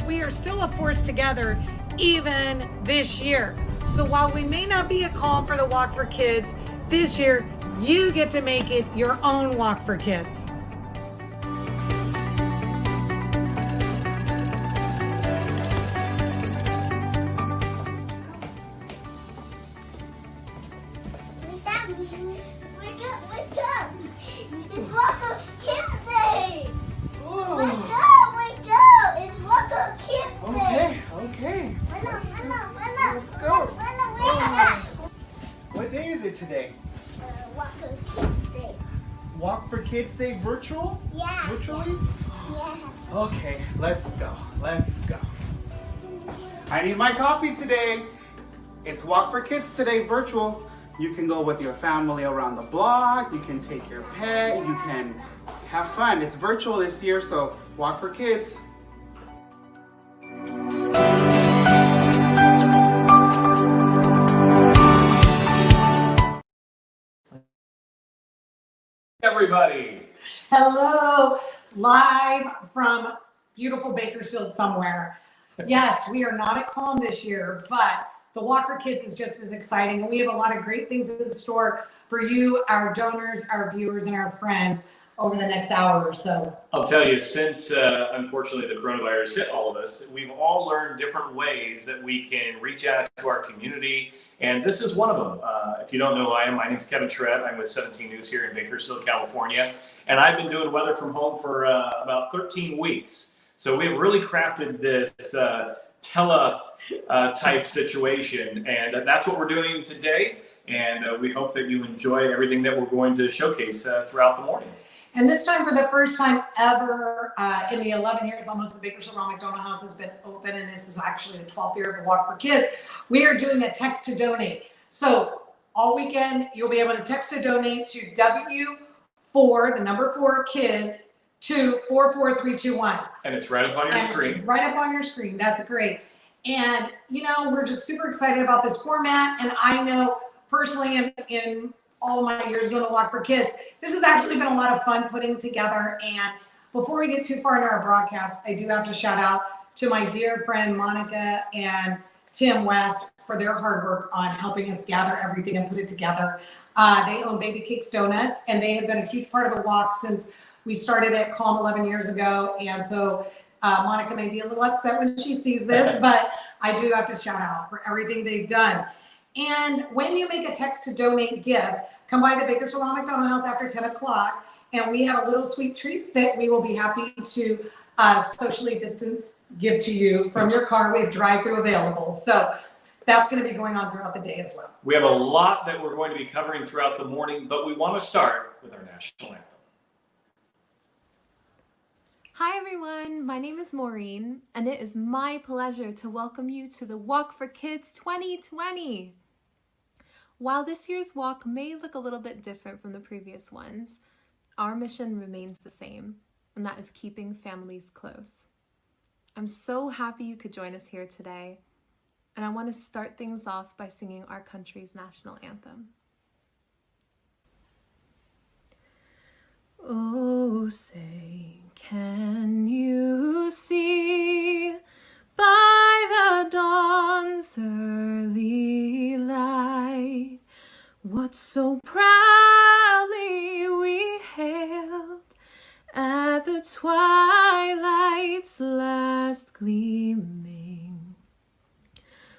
we are still a force together even this year. So while we may not be a call for the Walk for Kids this year, you get to make it your own Walk for Kids. Wake up! It's Walk for Kids Day! Wake up! It's Walk for Kids Day! Okay. Let's go. Wake What day is it today? Walk for Kids Day. Walk for Kids Day virtual? Yeah. Virtually? Yeah. Okay, let's go. I need my coffee today. It's Walk for Kids Today virtual. You can go with your family around the block. You can take your pet. You can have fun. It's virtual this year, so Walk for Kids. Everybody. Hello, live from beautiful Bakersfield somewhere. Yes, we are not at Calm this year, but the Walk for Kids is just as exciting, and we have a lot of great things in store for you, our donors, our viewers, and our friends over the next hour or so. I'll tell you, since unfortunately the coronavirus hit all of us, we've all learned different ways that we can reach out to our community, and this is one of them. If you don't know who I am, my name is Kevin Shred. I'm with 17 News here in Bakersfield, California, and I've been doing weather from home for about 13 weeks. So we've really crafted this type situation, and that's what we're doing today, and we hope that you enjoy everything that we're going to showcase throughout the morning. And this time, for the first time ever in the 11 years almost the Bakersfield Ronald McDonald House has been open, and this is actually the 12th year of the Walk for Kids, we are doing a text to donate. So all weekend, you'll be able to text to donate to W4, the number 4 kids, to 44321. And it's right up on your screen. It's right up on your screen. That's great. And, you know, we're just super excited about this format. And I know personally in all of my years doing the Walk for Kids, this has actually been a lot of fun putting together. And before we get too far into our broadcast, I do have to shout out to my dear friend Monica and Tim West for their hard work on helping us gather everything and put it together. They own Baby Cakes Donuts, and they have been a huge part of the walk since we started at Calm 11 years ago. And so Monica may be a little upset when she sees this, but I do have to shout out for everything they've done. And when you make a text to donate gift, come by the Bakersfield Ronald McDonald House after 10 o'clock, and we have a little sweet treat that we will be happy to socially distance give to you from your car. We have drive-through available. So that's going to be going on throughout the day as well. We have a lot that we're going to be covering throughout the morning, but we want to start with our national anthem. Hi everyone, my name is Maureen, and it is my pleasure to welcome you to the Walk for Kids 2020. While this year's walk may look a little bit different from the previous ones, our mission remains the same, and that is keeping families close. I'm so happy you could join us here today, and I want to start things off by singing our country's national anthem. Oh, say, can you see by the dawn's early light what so proudly we hailed at the twilight's last gleaming,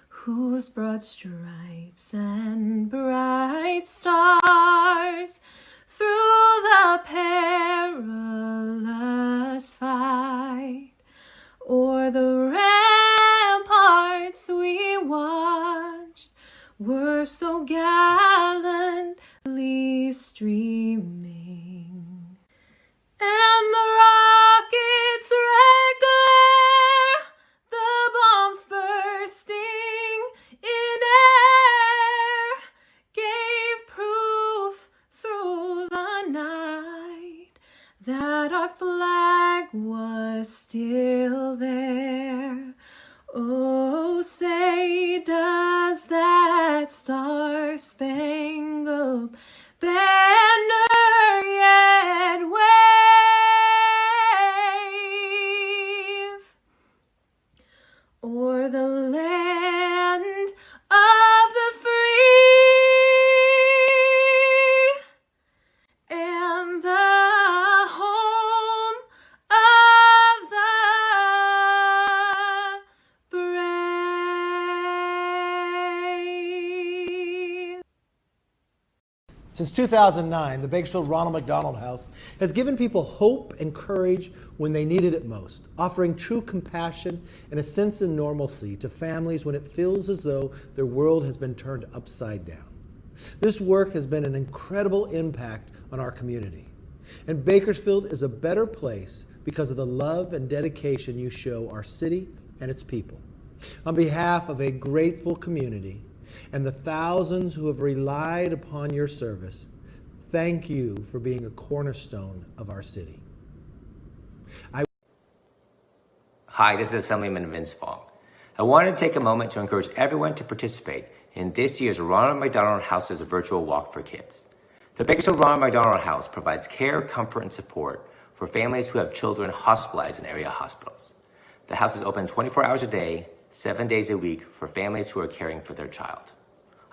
whose broad stripes and bright stars through the perilous fight o'er the ramparts we watched were so gallantly streaming, and the rockets' red glare, the bombs bursting in air, gave proof through the night that our flag was still there. Oh, say does that star-spangled Since 2009, the Bakersfield Ronald McDonald House has given people hope and courage when they needed it most, offering true compassion and a sense of normalcy to families when it feels as though their world has been turned upside down. This work has been an incredible impact on our community. And Bakersfield is a better place because of the love and dedication you show our city and its people. On behalf of a grateful community and the thousands who have relied upon your service, thank you for being a cornerstone of our city. Hi, this is Assemblyman Vince Fong. I wanted to take a moment to encourage everyone to participate in this year's Ronald McDonald House's virtual Walk for Kids. The Bakersfield Ronald McDonald House provides care, comfort, and support for families who have children hospitalized in area hospitals. The house is open 24 hours a day, 7 days a week for families who are caring for their child.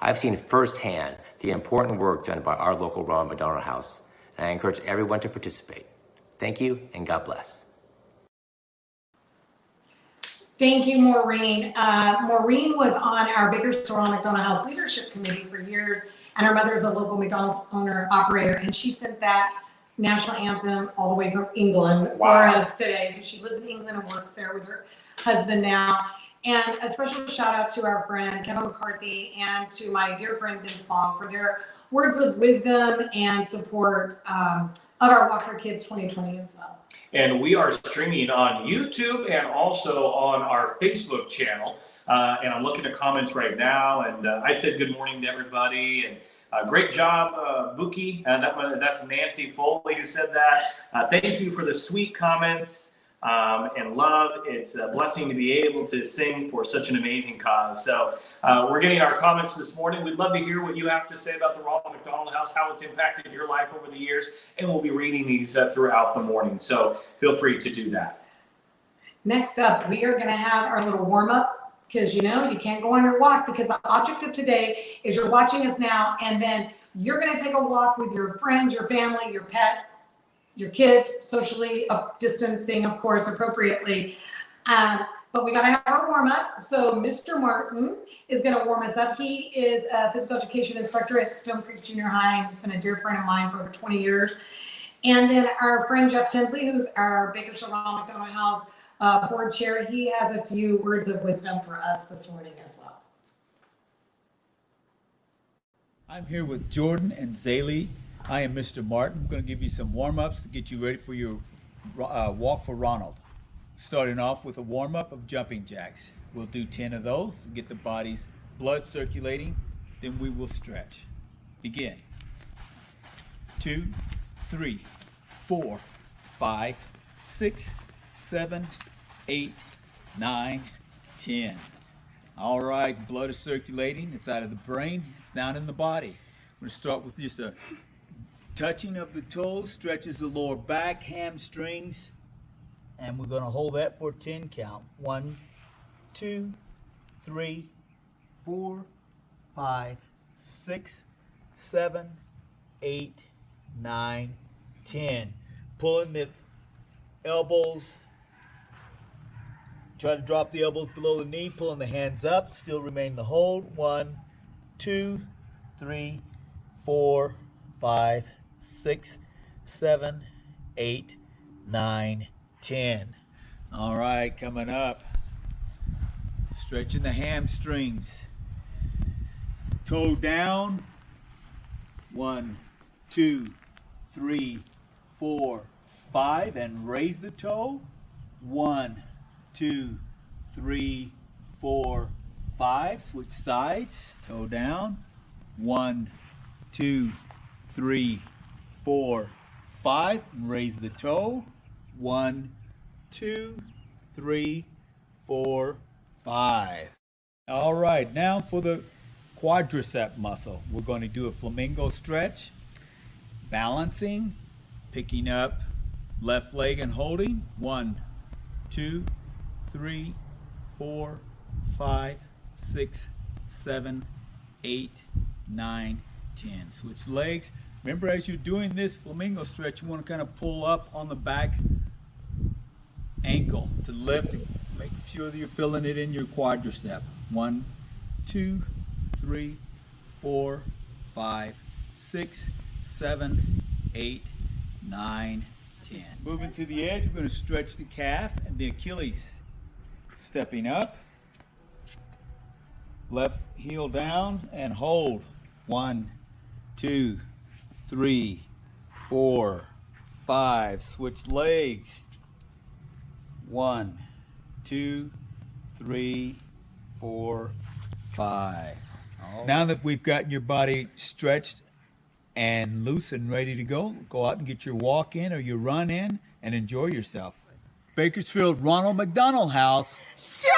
I've seen firsthand the important work done by our local Ronald McDonald House, and I encourage everyone to participate. Thank you, and God bless. Thank you, Maureen. Maureen was on our Bakersfield Ronald McDonald House Leadership Committee for years, and her mother is a local McDonald's owner-operator, and she sent that national anthem all the way from England for us today. So she lives in England and works there with her husband now. And a special shout out to our friend Kevin McCarthy and to my dear friend Vince Fong for their words of wisdom and support of our Walk for Kids 2020 as well. And we are streaming on YouTube and also on our Facebook channel. And I'm looking at comments right now. And I said good morning to everybody. And great job, Buki. That's Nancy Foley who said that. Thank you for the sweet comments and love. It's a blessing to be able to sing for such an amazing cause. So we're getting our comments this morning. We'd love to hear what you have to say about the Ronald McDonald House, how it's impacted your life over the years, and we'll be reading these throughout the morning. So feel free to do that. Next up, we are going to have our little warm-up because you can't go on your walk because the object of today is you're watching us now and then you're going to take a walk with your friends, your family, your pet, your kids, socially distancing, of course, appropriately. But we got to have our warm up. So Mr. Martin is going to warm us up. He is a physical education instructor at Stone Creek Junior High and has been a dear friend of mine for over 20 years. And then our friend Jeff Tinsley, who's our Bakersfield Ronald McDonald House board chair, he has a few words of wisdom for us this morning as well. I'm here with Jordan and Zaylee. I am Mr. Martin. I'm going to give you some warm-ups to get you ready for your walk for Ronald. Starting off with a warm-up of jumping jacks. We'll do 10 of those to get the body's blood circulating. Then we will stretch. Begin. 2, 3, 4, 5, 6, 7, 8, 9, 10. All right, blood is circulating. It's out of the brain. It's down in the body. We're going to start with just a touching of the toes, stretches the lower back, hamstrings, and we're going to hold that for a 10 count. 1, 2, 3, 4, 5, 6, 7, 8, 9, 10. Pulling the elbows, try to drop the elbows below the knee, pulling the hands up, still remain the hold. 1, 2, 3, 4, 5, 6, 7, 8, 9, 10. All right, coming up. Stretching the hamstrings. Toe down. 1, 2, 3, 4, 5. And raise the toe. 1, 2, 3, 4, 5. Switch sides. Toe down. 1, 2, 3, 4, 5. And raise the toe. 1, 2, 3, 4, 5. All right, now for the quadricep muscle. We're going to do a flamingo stretch. Balancing, picking up left leg and holding. 1, 2, 3, 4, 5, 6, 7, 8, 9, 10. Switch legs. Remember, as you're doing this flamingo stretch, you want to kind of pull up on the back ankle to lift and make sure that you're feeling it in your quadricep. 1, 2, 3, 4, 5, 6, 7, 8, 9, 10. Moving to the edge, we're going to stretch the calf and the Achilles. Stepping up. Left heel down and hold. 1, 2, 3, 4, 5. Switch legs. 1, 2, 3, 4, 5. Now that we've gotten your body stretched and loose and ready to go out and get your walk in or your run in and enjoy yourself. Bakersfield Ronald McDonald House. Strong!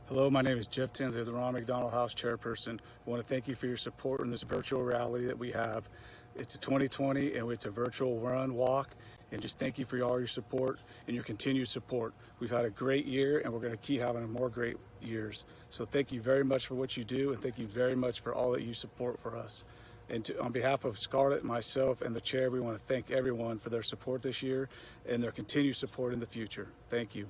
Hello, my name is Jeff Tinsley, the Ronald McDonald House Chairperson. I want to thank you for your support in this virtual rally that we have. It's a 2020 and it's a virtual run walk, and just thank you for all your support and your continued support. We've had a great year and we're going to keep having more great years. So thank you very much for what you do, and thank you very much for all that you support for us. And on behalf of Scarlett, myself, and the chair, we want to thank everyone for their support this year and their continued support in the future. Thank you.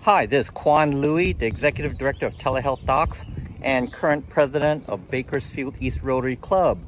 Hi, this is Quan Louie, the Executive Director of Telehealth Docs and current President of Bakersfield East Rotary Club.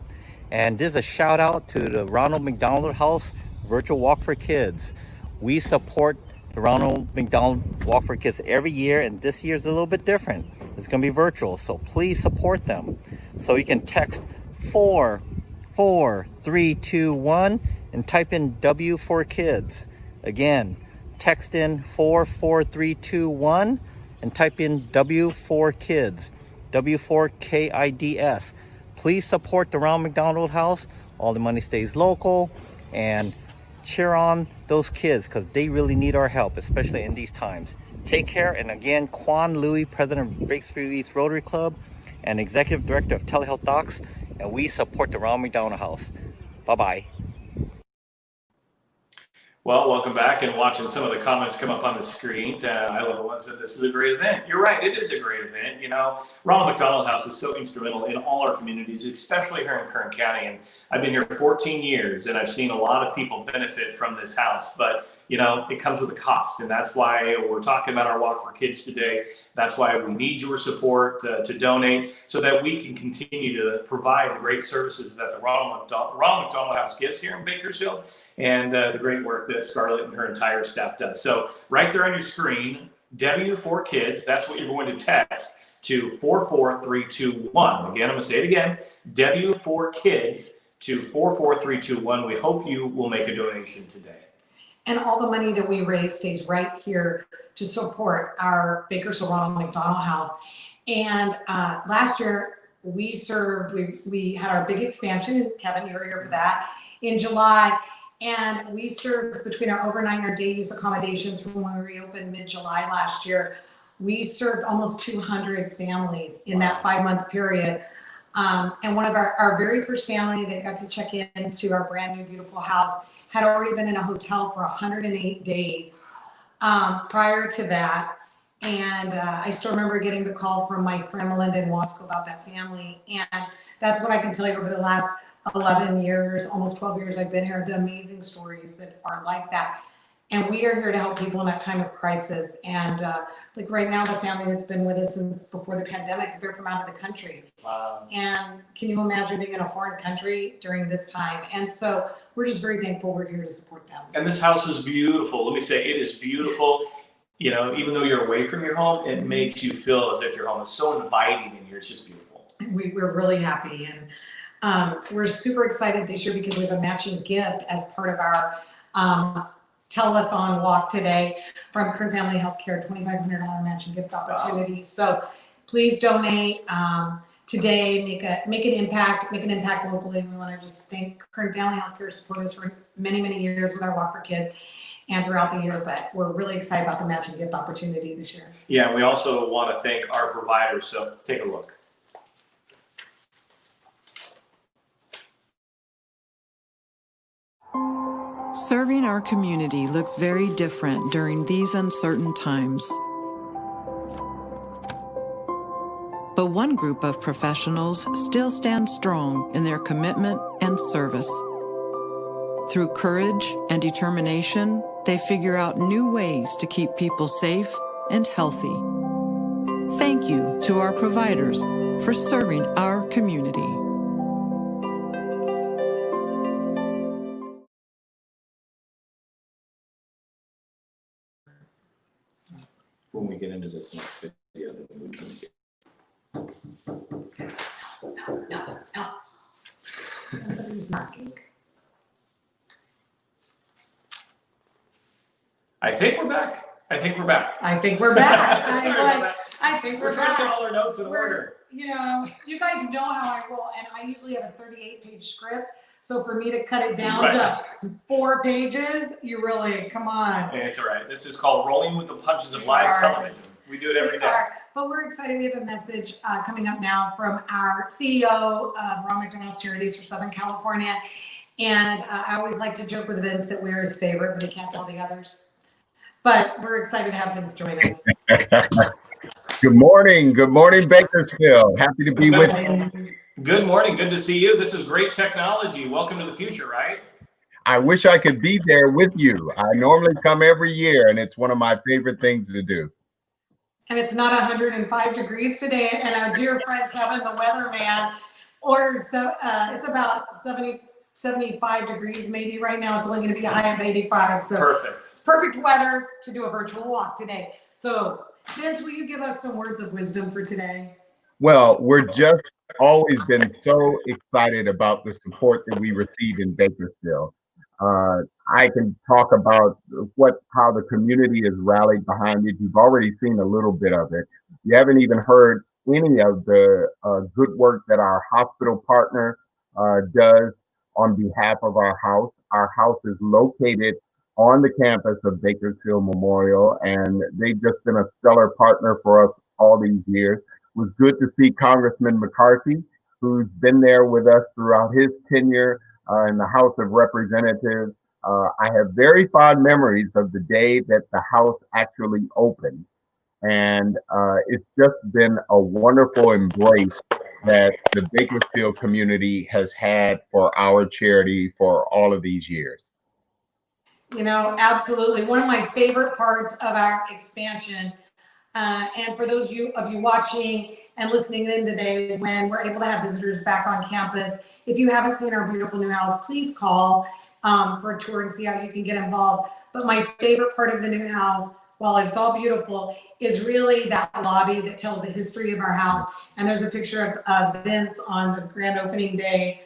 And this is a shout out to the Ronald McDonald House Virtual Walk for Kids. We support the Ronald McDonald Walk for Kids every year, and this year is a little bit different. It's going to be virtual, so please support them. So you can text 44321 and type in W for Kids. Again, text in 44321 and type in W for Kids, W4KIDS. Please support the Ronald McDonald House. All the money stays local, and cheer on those kids because they really need our help, especially in these times. Take care, and again, Quan Louie, President of Bakersfield East Rotary Club and Executive Director of Telehealth Docs, and we support the Ronald McDonald House. Bye-bye. Well, welcome back, and watching some of the comments come up on the screen. I love the ones that this is a great event. You're right, it is a great event. You know, Ronald McDonald House is so instrumental in all our communities, especially here in Kern County. And I've been here 14 years, and I've seen a lot of people benefit from this house. But, you know, it comes with a cost, and that's why we're talking about our Walk for Kids today. That's why we need your support to donate so that we can continue to provide the great services that the Ronald McDonald House gives here in Bakersfield, and the great work that Scarlett and her entire staff does. So right there on your screen, W for Kids, that's what you're going to text to 44321. Again, I'm going to say it again, W for Kids to 44321. We hope you will make a donation today. And all the money that we raise stays right here to support our Bakersfield Ronald McDonald House. And last year we had our big expansion, and Kevin, you were here for that, in July. And we served, between our overnight and our day use accommodations from when we reopened mid-July last year, we served almost 200 families in that 5-month period. And one of our very first family that got to check into our brand new beautiful house had already been in a hotel for 108 days prior to that. And I still remember getting the call from my friend Melinda in Wasco about that family. And that's what I can tell you over the last 11 years, almost 12 years I've been here, the amazing stories that are like that. And we are here to help people in that time of crisis. And like right now, the family that's been with us since before the pandemic, they're from out of the country. Wow. And can you imagine being in a foreign country during this time? And so we're just very thankful we're here to support them. And this house is beautiful. Let me say, it is beautiful. You know, even though you're away from your home, it makes you feel as if your home is so inviting in here. It's just beautiful. We're really happy. And we're super excited this year because we have a matching gift as part of our telethon walk today from Kern Family Healthcare, $2,500 matching gift opportunity. Wow. So please donate today, make an impact locally. We want to just thank Kern Family Healthcare support us for many, many years with our Walk for Kids and throughout the year, but we're really excited about the matching gift opportunity this year. Yeah, we also want to thank our providers, so take a look. Serving our community looks very different during these uncertain times. But one group of professionals still stands strong in their commitment and service. Through courage and determination, they figure out new ways to keep people safe and healthy. Thank you to our providers for serving our community. When we get into this next video, then we can get. No. Somebody's knocking. I think we're back. I think we're back. I think we're back. Sorry about that. I think We're we're trying to get back. all our notes in order. You know, you guys know how I roll, and I usually have a 38-page script. So for me to cut it down to 4 pages, you really, come on. It's all right. This is called Rolling with the Punches of Live Television. We do it every day. But we're excited. We have a message coming up now from our CEO of Ronald McDonald Charities for Southern California. And I always like to joke with Vince that we're his favorite, but he can't tell the others. But we're excited to have Vince join us. Good morning, Bakersfield. Happy to be with you. Good morning. Good to see you. This is great technology. Welcome to the future, right? I wish I could be there with you. I normally come every year, and it's one of my favorite things to do. And it's not 105 degrees today. And our dear friend Kevin, the weatherman, ordered it's about 75 degrees maybe right now. It's only going to be a high of 85. So perfect. It's perfect weather to do a virtual walk today. So Vince, will you give us some words of wisdom for today? Well, we're just always been so excited about the support that we receive in Bakersfield. I can talk about how the community has rallied behind it. You've already seen a little bit of it. You haven't even heard any of the good work that our hospital partner does on behalf of our house. Our house is located on the campus of Bakersfield Memorial, and they've just been a stellar partner for us all these years. It was good to see Congressman McCarthy, who's been there with us throughout his tenure in the House of Representatives. I have very fond memories of the day that the house actually opened. And it's just been a wonderful embrace that the Bakersfield community has had for our charity for all of these years. You know, absolutely. One of my favorite parts of our expansion, and for those of you watching and listening in today, when we're able to have visitors back on campus, if you haven't seen our beautiful new house, please call for a tour and see how you can get involved. But my favorite part of the new house, while it's all beautiful, is really that lobby that tells the history of our house. And there's a picture of Vince on the grand opening day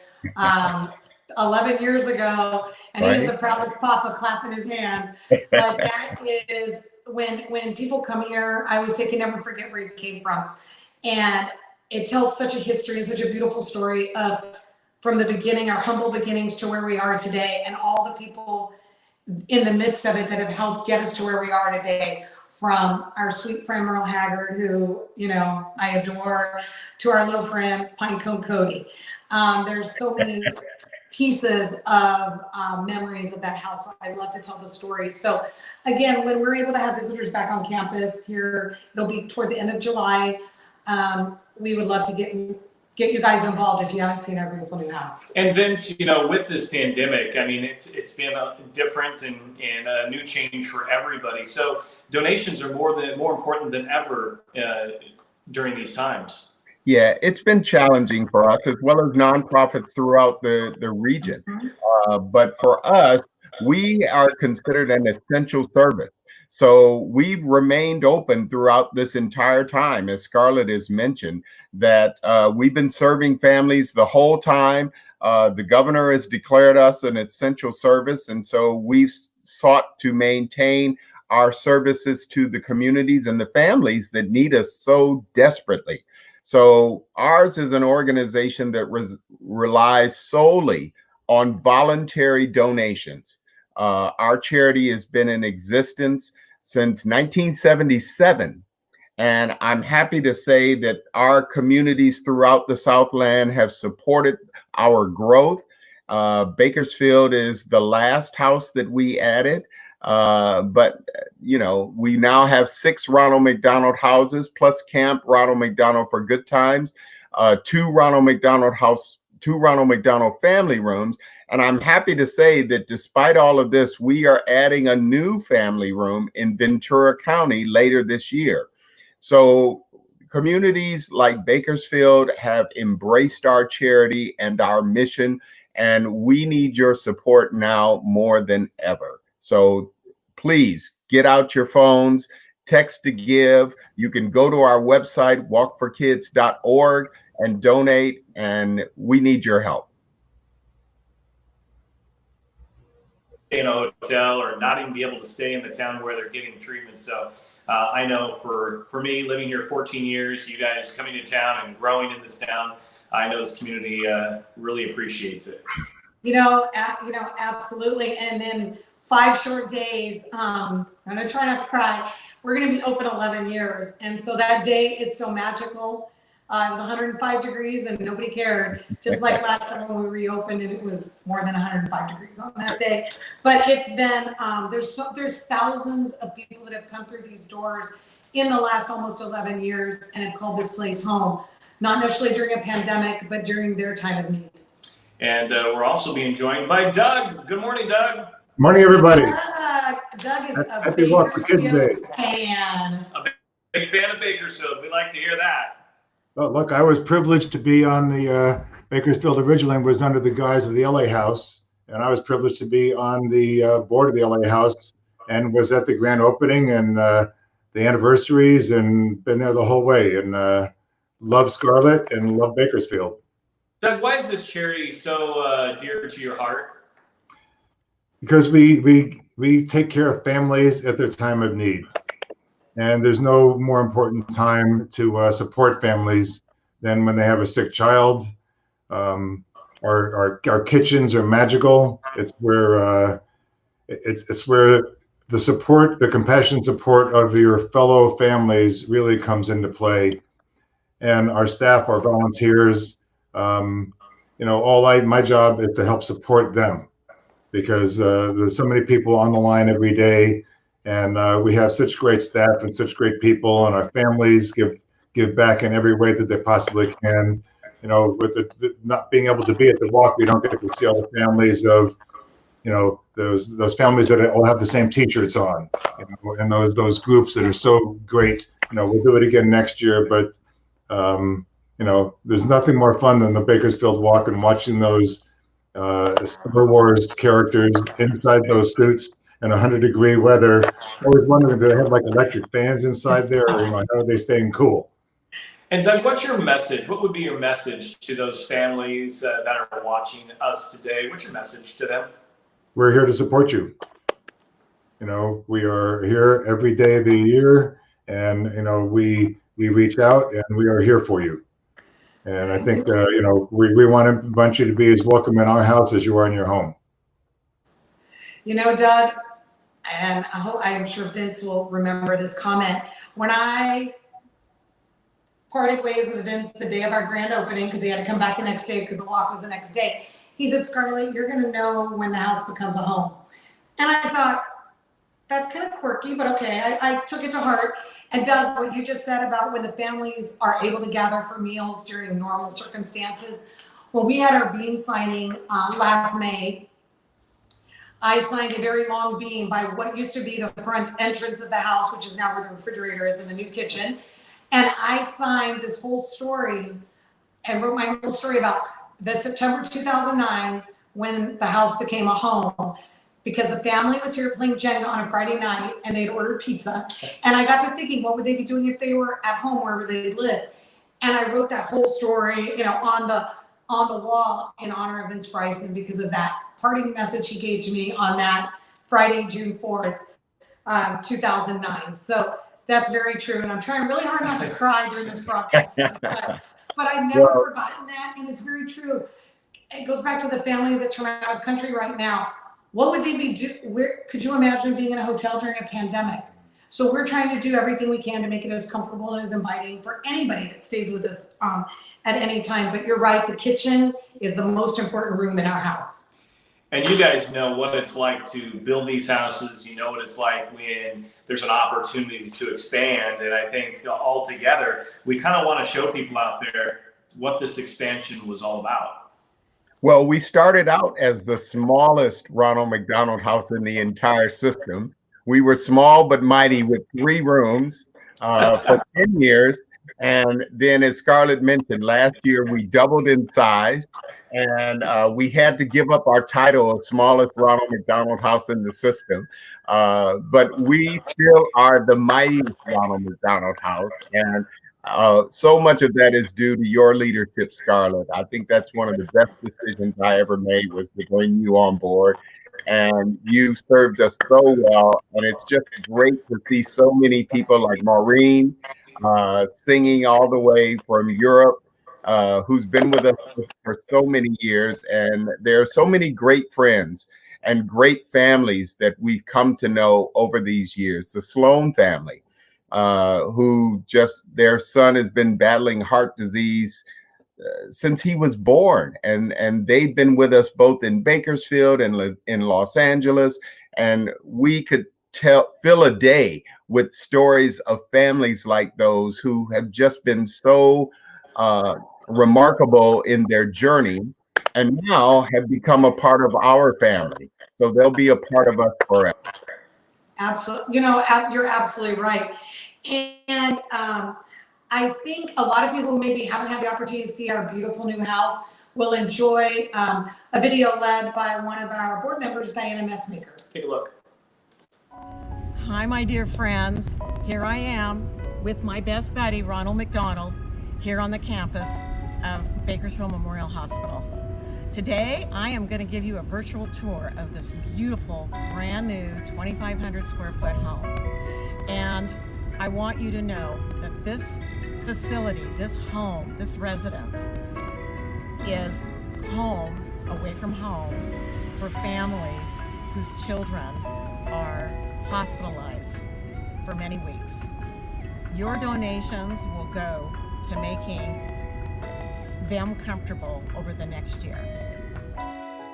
11 years ago, and Right. He's the proudest papa clapping his hands. But that is when people come here, I always say, can never forget where you came from. And it tells such a history and such a beautiful story of from the beginning, our humble beginnings, to where we are today, and all the people in the midst of it that have helped get us to where we are today, from our sweet friend Merle Haggard, who, you know, I adore, to our little friend Pinecone Cody. There's so many pieces of memories of that house. So I love to tell the story. So again, when we're able to have visitors back on campus here, it'll be toward the end of July. We would love to get you guys involved if you haven't seen our beautiful new house. And Vince, you know, with this pandemic, I mean, it's been different and a new change for everybody. So donations are more important than ever during these times. Yeah, it's been challenging for us as well as nonprofits throughout the region. But for us, we are considered an essential service. So we've remained open throughout this entire time, as Scarlett has mentioned, that we've been serving families the whole time. The governor has declared us an essential service, and so we've sought to maintain our services to the communities and the families that need us so desperately. So ours is an organization that relies solely on voluntary donations. Our charity has been in existence since 1977. And I'm happy to say that our communities throughout the Southland have supported our growth. Bakersfield is the last house that we added. But, you know, we now have 6 Ronald McDonald houses plus Camp Ronald McDonald for Good Times, 2 Ronald McDonald House 2 Ronald McDonald family rooms. And I'm happy to say that despite all of this, we are adding a new family room in Ventura County later this year. So communities like Bakersfield have embraced our charity and our mission, and we need your support now more than ever. So please get out your phones, text to give. You can go to our website, walkforkids.org, and donate, and we need your help. In a hotel or not even be able to stay in the town where they're getting treatment. So I know for me, living here 14 years, you guys coming to town and growing in this town, I know this community really appreciates it. Absolutely. And in 5 short days, I'm gonna try not to cry. We're gonna be open 11 years, and so that day is still magical. It was 105 degrees and nobody cared. Just like last summer when we reopened and it was more than 105 degrees on that day. But it's been, there's thousands of people that have come through these doors in the last almost 11 years and have called this place home. Not necessarily during a pandemic, but during their time of need. And we're also being joined by Doug. Good morning, Doug. Morning, everybody. Doug is a Happy Walk for Kids Day. Bakersfield fan. A big fan of Bakersfield. We like to hear that. Well, look, I was privileged to be on the Bakersfield originally and was under the guise of the LA House. And I was privileged to be on the board of the LA House and was at the grand opening and the anniversaries and been there the whole way. And love Scarlett and love Bakersfield. Doug, why is this charity so dear to your heart? Because we take care of families at their time of need. And there's no more important time to support families than when they have a sick child. Our kitchens are magical. It's where it's where the support, the compassion support of your fellow families really comes into play. And our staff, our volunteers, my job is to help support them because there's so many people on the line every day. And we have such great staff and such great people, and our families give back in every way that they possibly can. With the not being able to be at the walk, we don't get to see all the families of, those families that all have the same T-shirts on, and those groups that are so great. We'll do it again next year, but there's nothing more fun than the Bakersfield Walk and watching those Star Wars characters inside those suits. In 100-degree weather, I was wondering, do they have like electric fans inside there, or how are they staying cool? And Doug, what's your message? What would be your message to those families that are watching us today? What's your message to them? We're here to support you. We are here every day of the year, and we reach out and we are here for you. And I think we want you to be as welcome in our house as you are in your home. Doug, and I'm sure Vince will remember this comment. When I parted ways with Vince the day of our grand opening, because he had to come back the next day because the walk was the next day, he said, "Scarlett, you're going to know when the house becomes a home." And I thought, that's kind of quirky, but okay, I took it to heart. And Doug, what you just said about when the families are able to gather for meals during normal circumstances, well, we had our beam signing last May. I signed a very long beam by what used to be the front entrance of the house, which is now where the refrigerator is in the new kitchen. And I signed this whole story and wrote my whole story about the September 2009 when the house became a home, because the family was here playing Jenga on a Friday night and they'd ordered pizza. And I got to thinking, what would they be doing if they were at home wherever they lived? And I wrote that whole story, on the wall in honor of Vince Bryson because of that parting message he gave to me on that Friday, June 4th, 2009. So that's very true. And I'm trying really hard not to cry during this broadcast, but I've never forgotten that. And it's very true. It goes back to the family that's from out of country right now. What would they be where could you imagine being in a hotel during a pandemic? So we're trying to do everything we can to make it as comfortable and as inviting for anybody that stays with us at any time. But you're right, the kitchen is the most important room in our house. And you guys know what it's like to build these houses. You know what it's like when there's an opportunity to expand. And I think all together, we kind of want to show people out there what this expansion was all about. Well, we started out as the smallest Ronald McDonald House in the entire system. We were small but mighty with 3 rooms for 10 years. And then, as Scarlett mentioned, last year we doubled in size, and we had to give up our title of smallest Ronald McDonald House in the system. But we still are the mightiest Ronald McDonald House. And so much of that is due to your leadership, Scarlett. I think that's one of the best decisions I ever made, was to bring you on board. And you served us so well. And it's just great to see so many people like Maureen singing all the way from Europe, who's been with us for so many years. And there are so many great friends and great families that we've come to know over these years. The Sloan family, who just, their son has been battling heart disease since he was born, and they've been with us both in Bakersfield and in Los Angeles, and we could fill a day with stories of families like those who have just been so remarkable in their journey, and now have become a part of our family. So they'll be a part of us forever. Absolutely. You're absolutely right. And I think a lot of people who maybe haven't had the opportunity to see our beautiful new house will enjoy a video led by one of our board members, Diana Messmaker. Take a look. Hi, my dear friends. Here I am with my best buddy, Ronald McDonald, here on the campus of Bakersfield Memorial Hospital. Today, I am going to give you a virtual tour of this beautiful, brand new 2,500 square foot home. And I want you to know that this facility, this home, this residence is home, away from home, for families whose children are hospitalized for many weeks. Your donations will go to making them comfortable over the next year.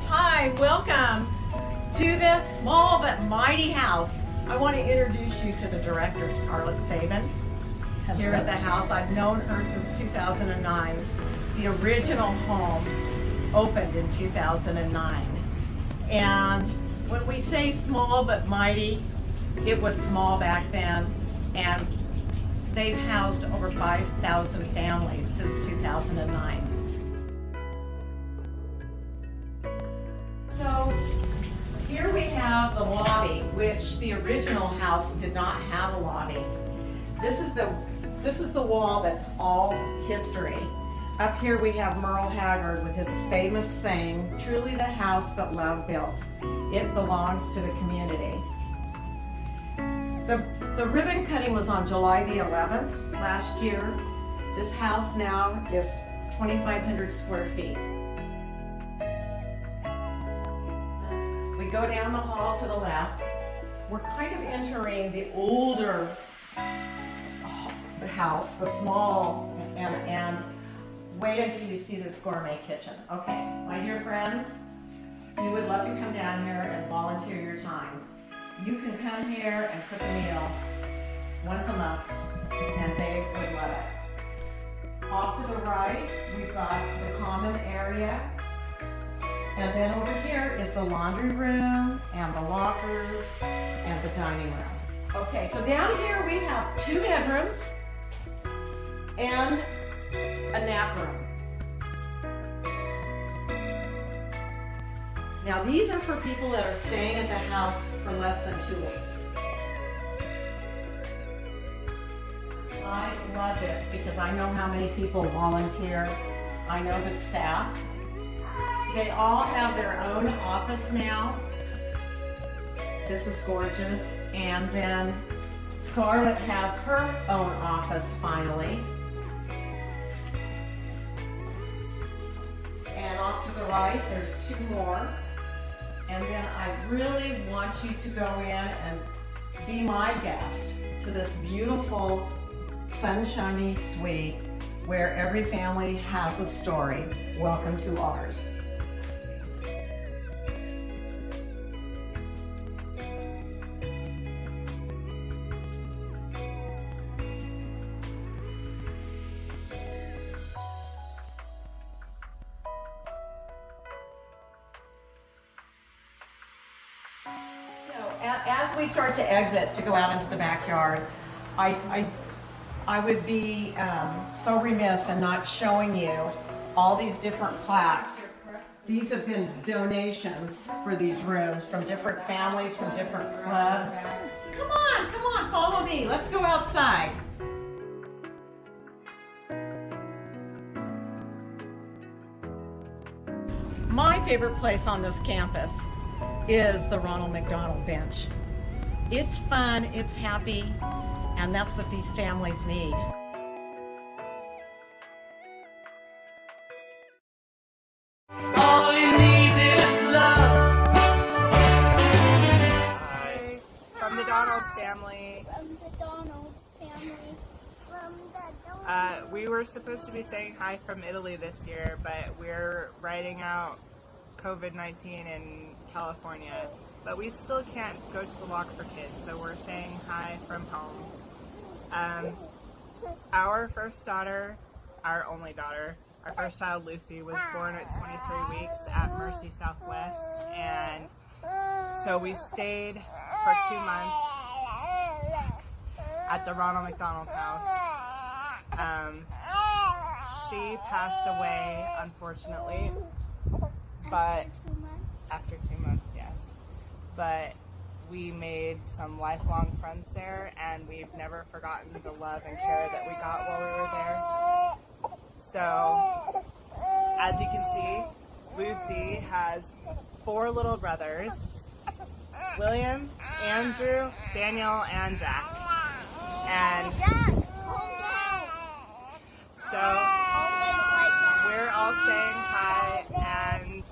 Hi, welcome to this small but mighty house. I want to introduce you to the director, Scarlett Sabin, here at the house. I've known her since 2009. The original home opened in 2009. And when we say small but mighty, it was small back then, and they've housed over 5,000 families since 2009. So here we have the lobby, which the original house did not have a lobby. This is the wall that's all history. Up here we have Merle Haggard with his famous saying, "Truly the house that love built. It belongs to the community." The ribbon cutting was on July the 11th last year. This house now is 2,500 square feet. We go down the hall to the left. We're kind of entering the older house, the small, and wait until you see this gourmet kitchen. Okay, my dear friends, you would love to come down here and volunteer your time. You can come here and cook a meal once a month, and they would love it. Off to the right, we've got the common area. And then over here is the laundry room and the lockers and the dining room. Okay, so down here we have 2 bedrooms and a nap room. Now these are for people that are staying at the house for less than 2 weeks. I love this because I know how many people volunteer. I know the staff. They all have their own office now. This is gorgeous. And then Scarlett has her own office finally. And off to the right, there's 2 more. And then I really want you to go in and be my guest to this beautiful, sunshiny suite where every family has a story. Welcome to ours. As we start to exit to go out into the backyard, I would be so remiss in not showing you all these different plaques. These have been donations for these rooms from different families, from different clubs. Come on, follow me. Let's go outside. My favorite place on this campus is the Ronald McDonald Bench. It's fun, it's happy, and that's what these families need. All you need is love. Hi, from the Donald family. From the Donald family. From the Donald. We were supposed to be saying hi from Italy this year, but we're riding out COVID-19 in California. But we still can't go to the Walk for Kids, so we're saying hi from home. Our first daughter, our only daughter, our first child, Lucy, was born at 23 weeks at Mercy Southwest, and so we stayed for 2 months at the Ronald McDonald House. She passed away, unfortunately, but after 2 months, yes. But we made some lifelong friends there, and we've never forgotten the love and care that we got while we were there. So, as you can see, Lucy has 4 little brothers, William, Andrew, Daniel, and Jack. And so, we're all saying hi, and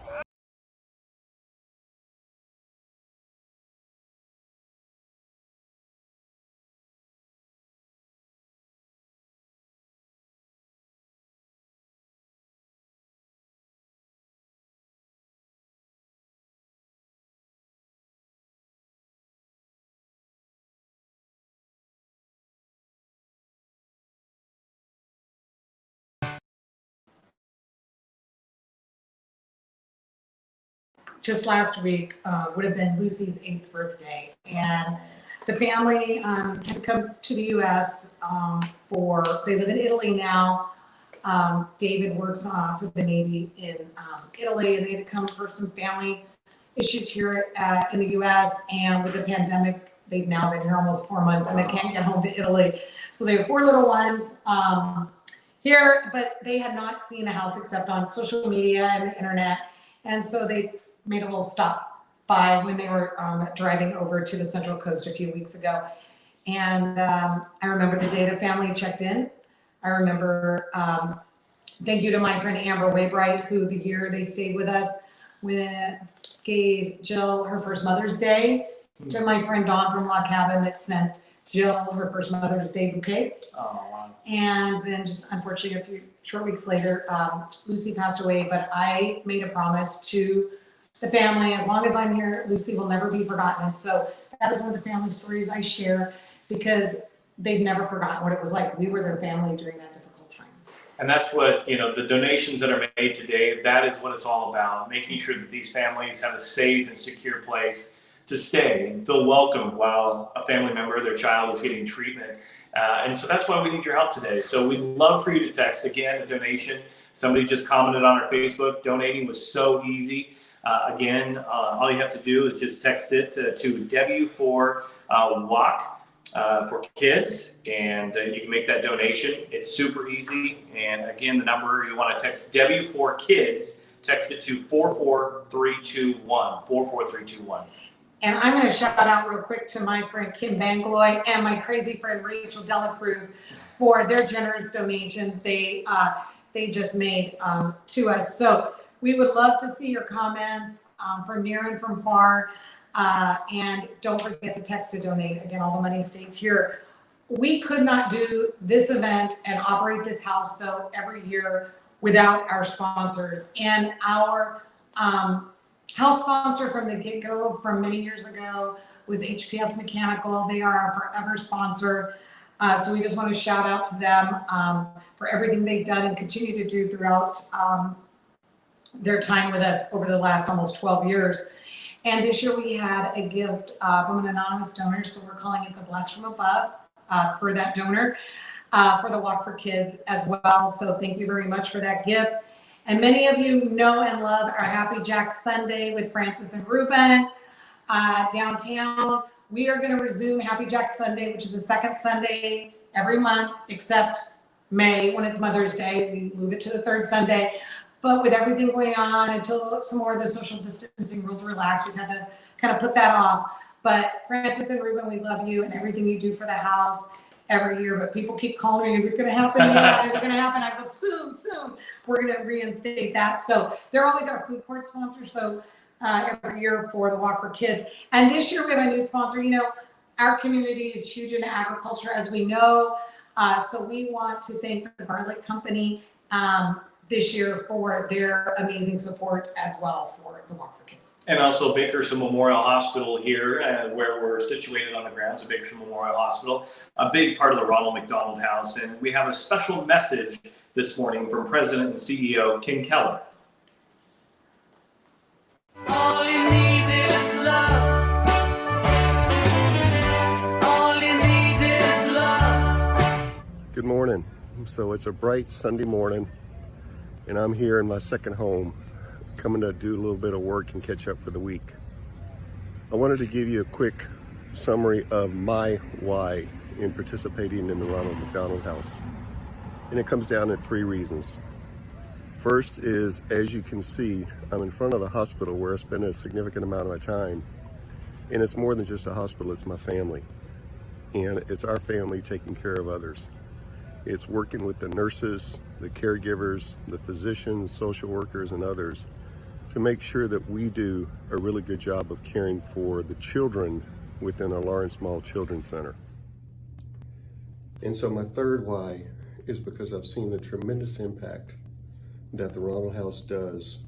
just last week would have been Lucy's 8th birthday, and the family had come to the U.S. They live in Italy now. David works for the Navy in Italy, and they had to come for some family issues here in the U.S. And with the pandemic, they've now been here almost 4 months, and they can't get home to Italy. So they have 4 little ones here, but they had not seen the house except on social media and the internet, and so they made a little stop by when they were driving over to the Central Coast a few weeks ago. And I remember the day the family checked in. I remember, thank you to my friend Amber Waybright, who the year they stayed with us, gave Jill her first Mother's Day, to my friend Dawn from Log Cabin that sent Jill her first Mother's Day bouquet. Oh, wow. And then just unfortunately a few short weeks later, Lucy passed away, but I made a promise to the family, as long as I'm here, Lucy will never be forgotten. And so that is one of the family stories I share, because they've never forgotten what it was like. We were their family during that difficult time. And that's what, the donations that are made today, that is what it's all about, making sure that these families have a safe and secure place to stay and feel welcomed while a family member, their child, is getting treatment. And so that's why we need your help today. So we'd love for you to text, again, a donation. Somebody just commented on our Facebook, donating was so easy. Again, all you have to do is just text it to W4WALK for kids, and you can make that donation. It's super easy. And again, the number you want to text W4KIDS, text it to 44321, 44321. And I'm going to shout out real quick to my friend Kim Bangloy and my crazy friend Rachel Dela Cruz for their generous donations they just made to us. So we would love to see your comments from near and from far. And don't forget to text to donate. Again, all the money stays here. We could not do this event and operate this house, though, every year without our sponsors. And our house sponsor from the get-go from many years ago was HPS Mechanical. They are our forever sponsor. So we just want to shout out to them for everything they've done and continue to do throughout their time with us over the last almost 12 years. And this year we had a gift from an anonymous donor, so we're calling it the Blessed from Above for that donor for the Walk for Kids as well. So thank you very much for that gift. And many of you know and love our Happy Jack Sunday with Francis and Ruben downtown. We are going to resume Happy Jack Sunday, which is the second Sunday every month, except May when it's Mother's Day. We move it to the third Sunday. But with everything going on, until some more of the social distancing rules relax, we've had to kind of put that off. But Francis and Ruben, we love you and everything you do for the house every year. But people keep calling me, is it going to happen? Yeah, is it going to happen? I go, soon. We're going to reinstate that. So they're always our food court sponsor. So every year for the Walk for Kids. And this year we have a new sponsor. You know, our community is huge in agriculture, as we know. So we want to thank the Garlic Company this year for their amazing support as well for the Walk for Kids. And also Bakersfield Memorial Hospital here, where we're situated on the grounds of Bakersfield Memorial Hospital, a big part of the Ronald McDonald House. And we have a special message this morning from President and CEO Kim Keller. All you need is love. All you need is love. Good morning. So it's a bright Sunday morning, and I'm here in my second home, coming to do a little bit of work and catch up for the week. I wanted to give you a quick summary of my why in participating in the Ronald McDonald House. And it comes down to 3 reasons. First is, as you can see, I'm in front of the hospital where I spend a significant amount of my time. And it's more than just a hospital, it's my family. And it's our family taking care of others. It's working with the nurses, the caregivers, the physicians, social workers, and others to make sure that we do a really good job of caring for the children within our Lawrence Mall Children's Center. And so my third why is because I've seen the tremendous impact that the Ronald House does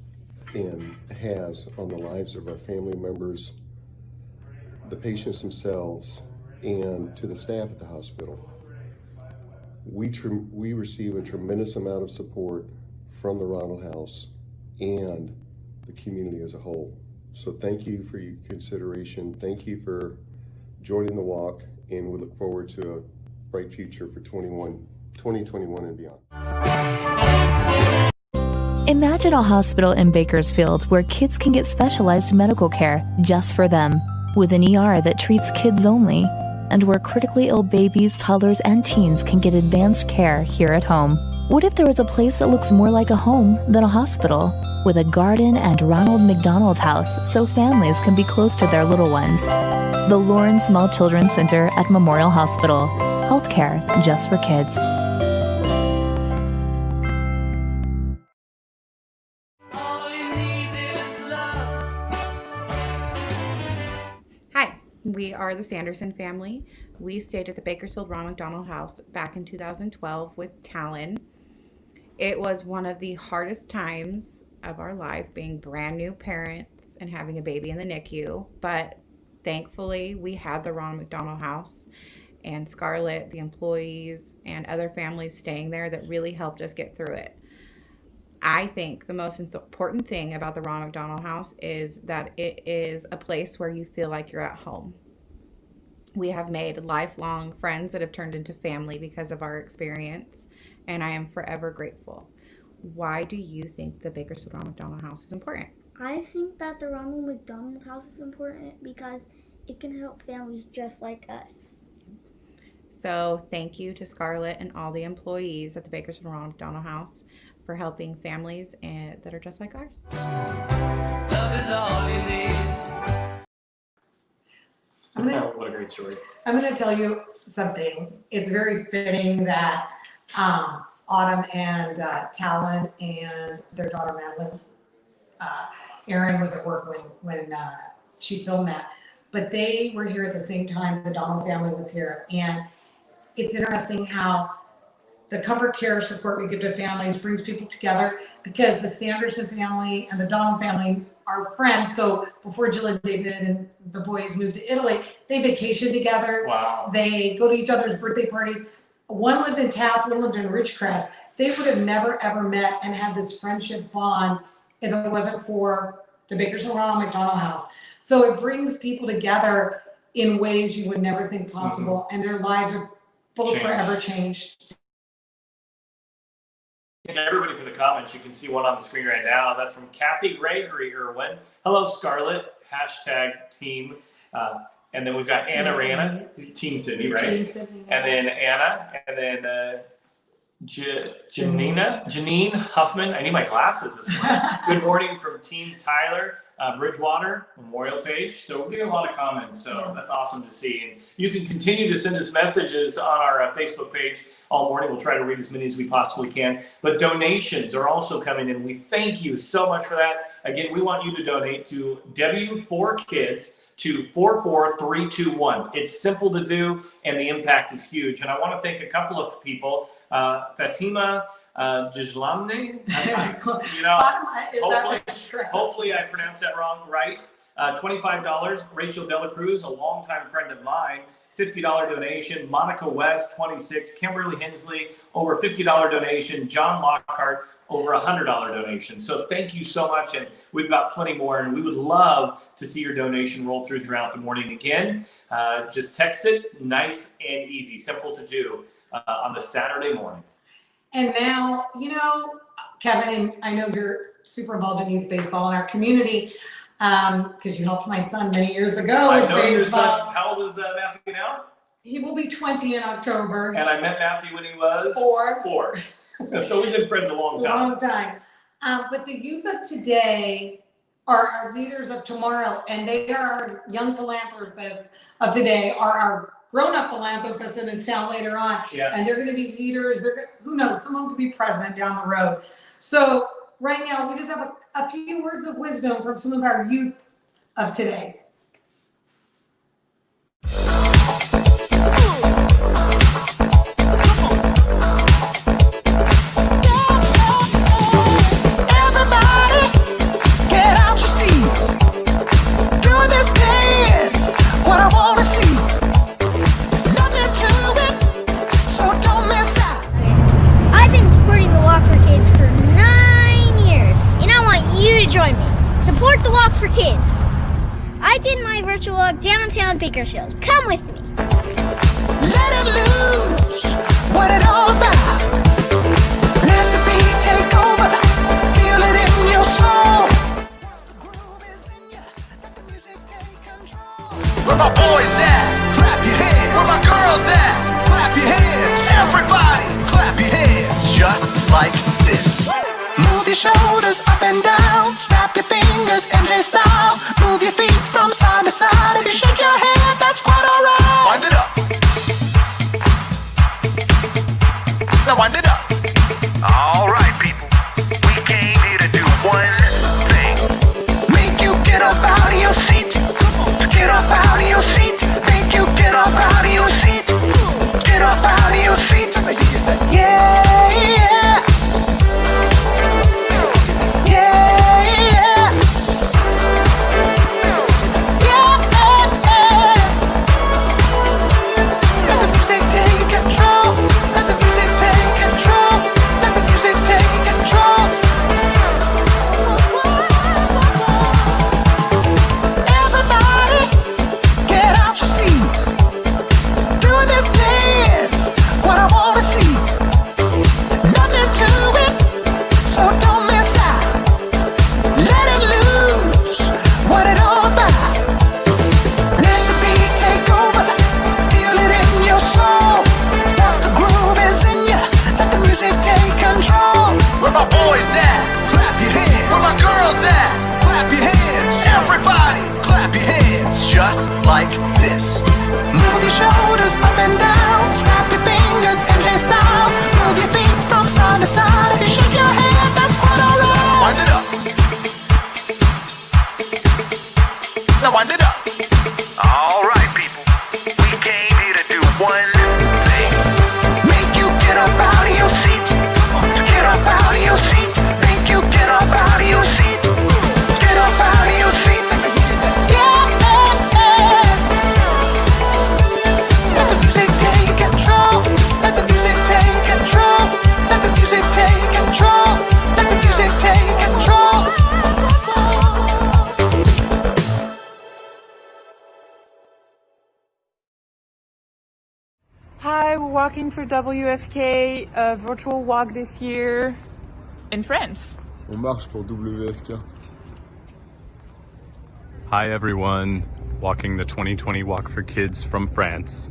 and has on the lives of our family members, the patients themselves, and to the staff at the hospital. We receive a tremendous amount of support from the Ronald House and the community as a whole. So thank you for your consideration. Thank you for joining the walk, and we look forward to a bright future for 2021 and beyond. Imagine a hospital in Bakersfield where kids can get specialized medical care just for them, with an ER that treats kids only, and where critically ill babies, toddlers, and teens can get advanced care here at home. What if there was a place that looks more like a home than a hospital, with a garden and Ronald McDonald House so families can be close to their little ones? The Lawrence Mall Children's Center at Memorial Hospital. Healthcare just for kids. We are the Sanderson family. We stayed at the Bakersfield Ronald McDonald House back in 2012 with Talon. It was one of the hardest times of our life, being brand new parents and having a baby in the NICU, but thankfully we had the Ronald McDonald House and Scarlett, the employees, and other families staying there that really helped us get through it. I think the most important thing about the Ronald McDonald House is that it is a place where you feel like you're at home. We have made lifelong friends that have turned into family because of our experience, and I am forever grateful. Why do you think the Bakersfield Ronald McDonald House is important? I think that the Ronald McDonald House is important because it can help families just like us. So thank you to Scarlett and all the employees at the Bakersfield Ronald McDonald House for helping families that are just like ours. Love is all you need. What a great story. I'm going to tell you something. It's very fitting that Autumn and Talon and their daughter Madeline, Erin was at work when she filmed that. But they were here at the same time the Donald family was here. And it's interesting how the comfort care support we give to families brings people together, because the Sanderson family and the Donald family are friends. So before Jill and David and the boys moved to Italy, they vacationed together. Wow. They go to each other's birthday parties. One lived in Taft, one lived in Ridgecrest. They would have never ever met and had this friendship bond if it wasn't for the Bakersfield Ronald McDonald House. So it brings people together in ways you would never think possible, and their lives are both forever changed. Thank everybody for the comments. You can see one on the screen right now. That's from Kathy Gregory Irwin. Hello, Scarlett. #team. And then we've got Anna Rana, Team Sydney, right? Team Sydney. And then Anna, and then Janine Huffman. I need my glasses this morning. Good morning from Team Tyler, Bridgewater Memorial page. So we're getting a lot of comments, so that's awesome to see. And you can continue to send us messages on our Facebook page all morning. We'll try to read as many as we possibly can. But donations are also coming in. We thank you so much for that. Again, we want you to donate to W4Kids to 44321. It's simple to do, and the impact is huge. And I want to thank a couple of people, Fatima Jislamne. Hopefully I pronounced that wrong, right? $25. Rachel Dela Cruz, a longtime friend of mine, $50 donation. Monica West, $26. Kimberly Hensley, over $50 donation. John Lockhart, over $100 donation. So thank you so much, and we've got plenty more, and we would love to see your donation roll throughout the morning. Again, just text it, nice and easy, simple to do on the Saturday morning. And now, Kevin, I know you're super involved in youth baseball in our community because you helped my son many years ago with baseball. Your son, how old is Matthew now? He will be 20 in October. And I met Matthew when he was? 4. So we've been friends a long time. But the youth of today are our leaders of tomorrow, and they are our young philanthropists of today, are our grown-up philanthropists in this town later on. Yeah. And they're going to be leaders. Who knows? Someone could be president down the road. So right now, we just have a few words of wisdom from some of our youth of today. Support the Walk for Kids. I did my virtual walk downtown Bakersfield. Come with me. Let it loose. What it all about? Let the beat take over. Feel it in your soul. Where my boys at? Clap your hands. Where my girls at? Clap your hands. Everybody, clap your hands. Just like this. Move your shoulders up and down. Snap your fingers, MJ style. Move your feet from side to side. If you shake your head, that's quite alright. Wind it up. Now wind it up. Alright, people. We came here to do one thing. Make you get up out of your seat. Get up out of your seat. Make you get up out of your seat. Get up out of your seat. Yeah, yeah. Just like this. Move your shoulders up and down. Snap your fingers, MJ style. Move your feet from side to side. If you shake your head, that's quite alright. Wind it up. Now wind it up. Alright, people. We came here to do one thing. Make you get up out of your seat. Get up out of your seat. Make you get up out of your seat. Get up out of your seat. Take control. Let the music take control. Hi, we're walking for WFK, a virtual walk this year in France. On marche pour WFK. Hi everyone, walking the 2020 Walk for Kids from France.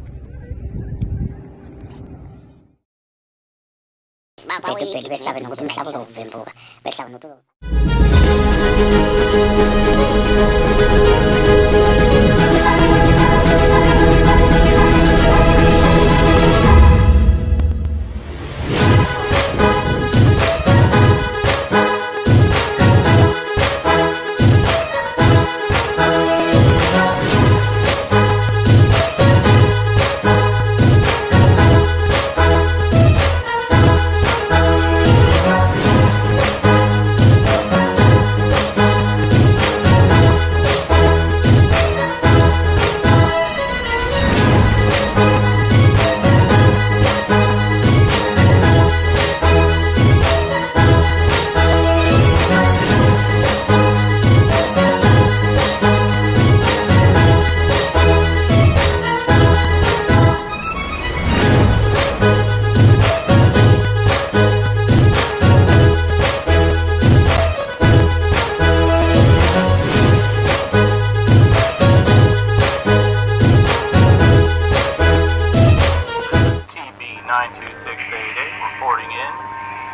reporting in.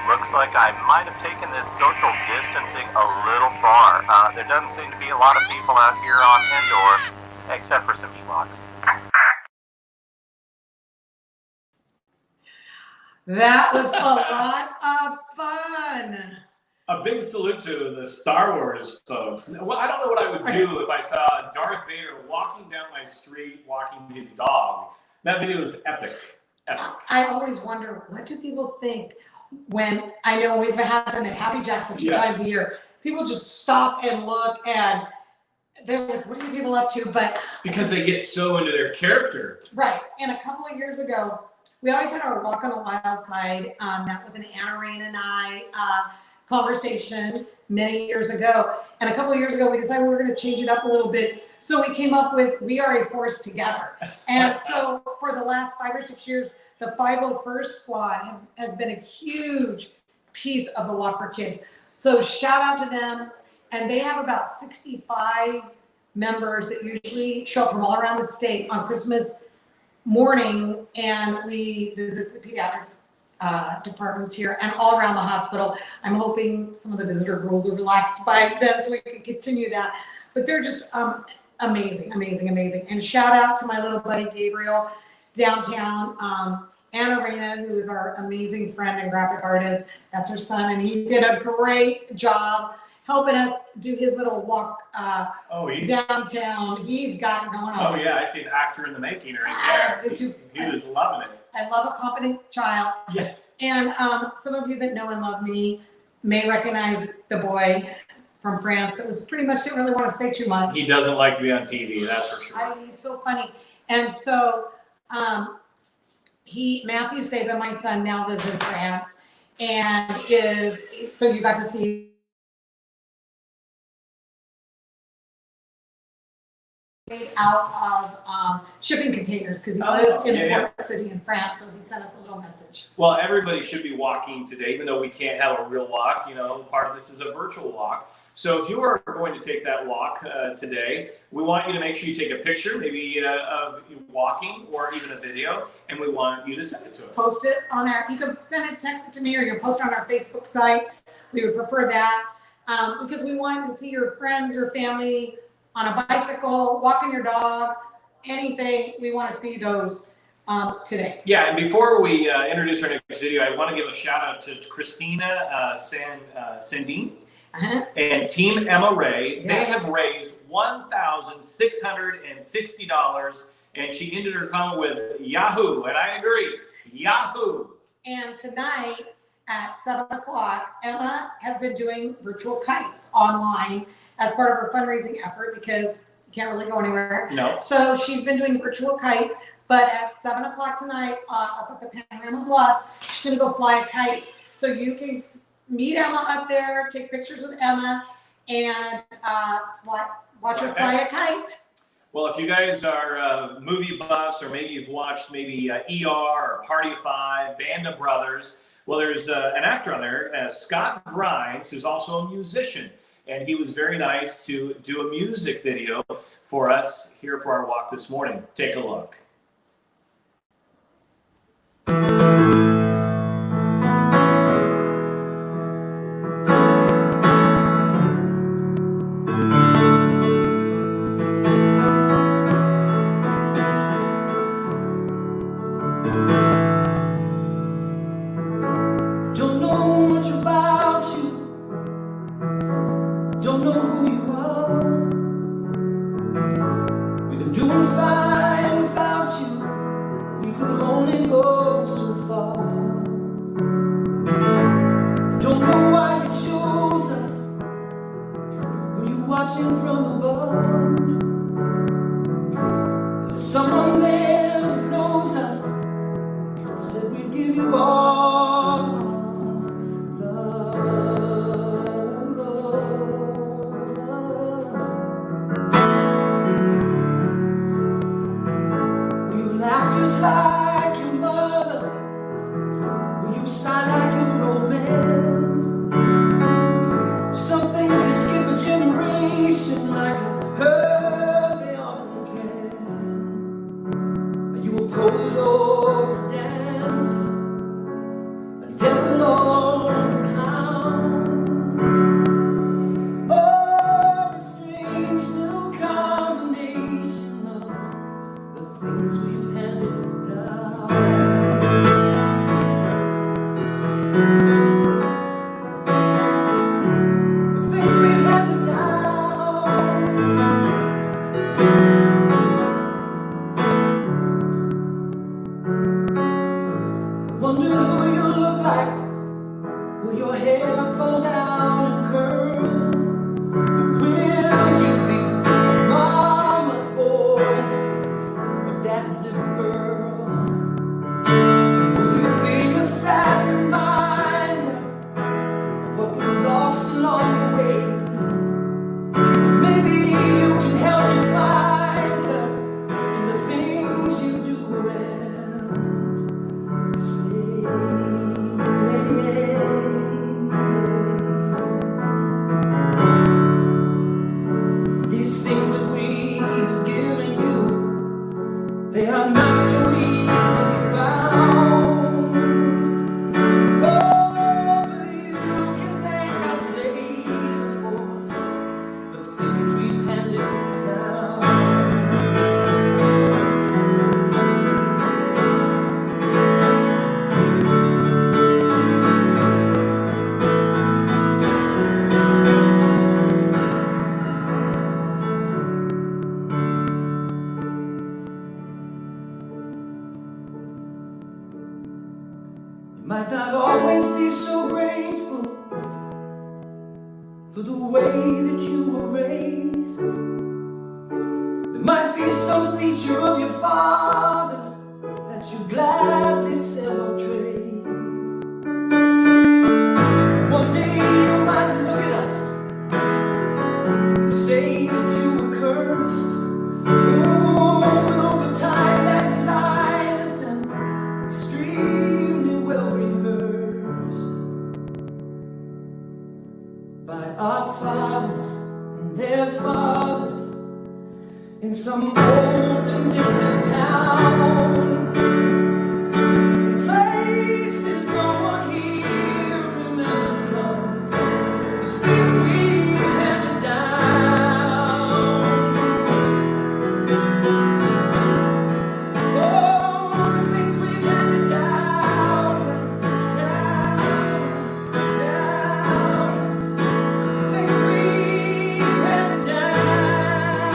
Looks like I might have taken this social distancing a little far. There doesn't seem to be a lot of people out here on indoor, except for some Ewoks. That was a lot of fun. A big salute to the Star Wars folks. Well, I don't know what I would do if I saw Darth Vader walking down my street, walking his dog. That video was epic. Epic. I always wonder, what do people think when, I know we've had them at Happy Jacks a few times a year. People just stop and look and they're like, what are you people up to? But because they get so into their character. right. And a couple of years ago, we always had our Walk on the Wild Side. That was an Anna Rain and I conversation many years ago. And a couple of years ago, we decided we were going to change it up a little bit. So we came up with We Are a Force Together. And so for the last 5 or 6 years, the 501st Squad has been a huge piece of the Walk for Kids. So shout out to them. And they have about 65 members that usually show up from all around the state on Christmas morning, and we visit the pediatrics departments here and all around the hospital. I'm hoping some of the visitor rules are relaxed by then so we can continue that. But they're just amazing, amazing, amazing. And shout out to my little buddy Gabriel downtown. Anna Rena, who is our amazing friend and graphic artist, that's her son, and he did a great job helping us do his little walk downtown. He's got it going on. Oh yeah, I see an actor in the making right there. He was loving it. I love a confident child. Yes. And some of you that know and love me may recognize the boy from France that was pretty much didn't really want to say too much. He doesn't like to be on TV, that's for sure. He's so funny. And so Matthew Saban, my son, now lives in France and so you got to see out of shipping containers because he lives in a port city in France, so he sent us a little message. Well, everybody should be walking today, even though we can't have a real walk. You know, part of this is a virtual walk. So if you are going to take that walk today, we want you to make sure you take a picture, maybe of you walking or even a video, and we want you to send it to us. Post it on you can send it, text it to me, or you can post it on our Facebook site. We would prefer that because we want to see your friends, your family, on a bicycle, walking your dog, anything. We want to see those today. Yeah, and before we introduce our next video, I want to give a shout out to Christina Sandine and Team Emma Ray. Yes. They have raised $1,660, and she ended her comment with Yahoo, and I agree, Yahoo. And tonight at 7 o'clock, Emma has been doing virtual kites online as part of her fundraising effort because you can't really go anywhere. No. So she's been doing virtual kites, but at 7 o'clock tonight up at the Panorama Bluffs, she's gonna go fly a kite. So you can meet Emma up there, take pictures with Emma, and watch her fly a kite. Well, if you guys are movie buffs, or maybe you've watched maybe ER or Party of Five, Band of Brothers, well, there's an actor on there, Scott Grimes, who's also a musician. And he was very nice to do a music video for us here for our walk this morning. Take a look. Don't know much about you. Don't know who you are. We've been doing fine without you. We could only go so far. Don't know why you chose us. Were you watching from above? Is there someone there that knows us? Said we'd give you all just like your mother. Will you sign like a old man? Some things they skip a generation, like her they often can. You will pull or dance, a devil or a clown. Oh, a strange new combination of the things we've handed down. The things we've handed down. Wonder who you look like. Will your hair fall down and curl? Will you be mama's boy? Daddy's little girl. Will you be a sad reminder of what we lost along the way? Maybe you can help me find her in the things you do and say. These things that we've given you, they are not so easily found. Oh, but you can thank us later for the things we've handed down. You might not always be so grateful for the way that you were raised. There might be some feature of your father's that you gladly sell or trade. One day you might look at us and say that you were cursed. Oh, but over time that lie has been extremely well rehearsed by our fathers and their fathers in some old and distant town. Places no one here remembers come. The things we've handed down. Oh, the things we've handed down, down, down. The things we've handed down.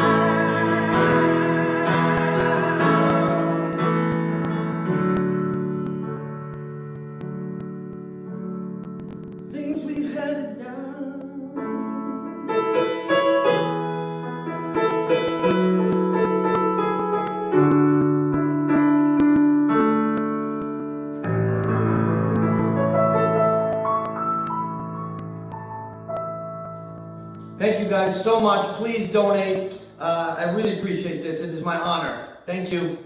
Things we've handed down. Thank you guys so much. Please donate. I really appreciate this. It is my honor. Thank you.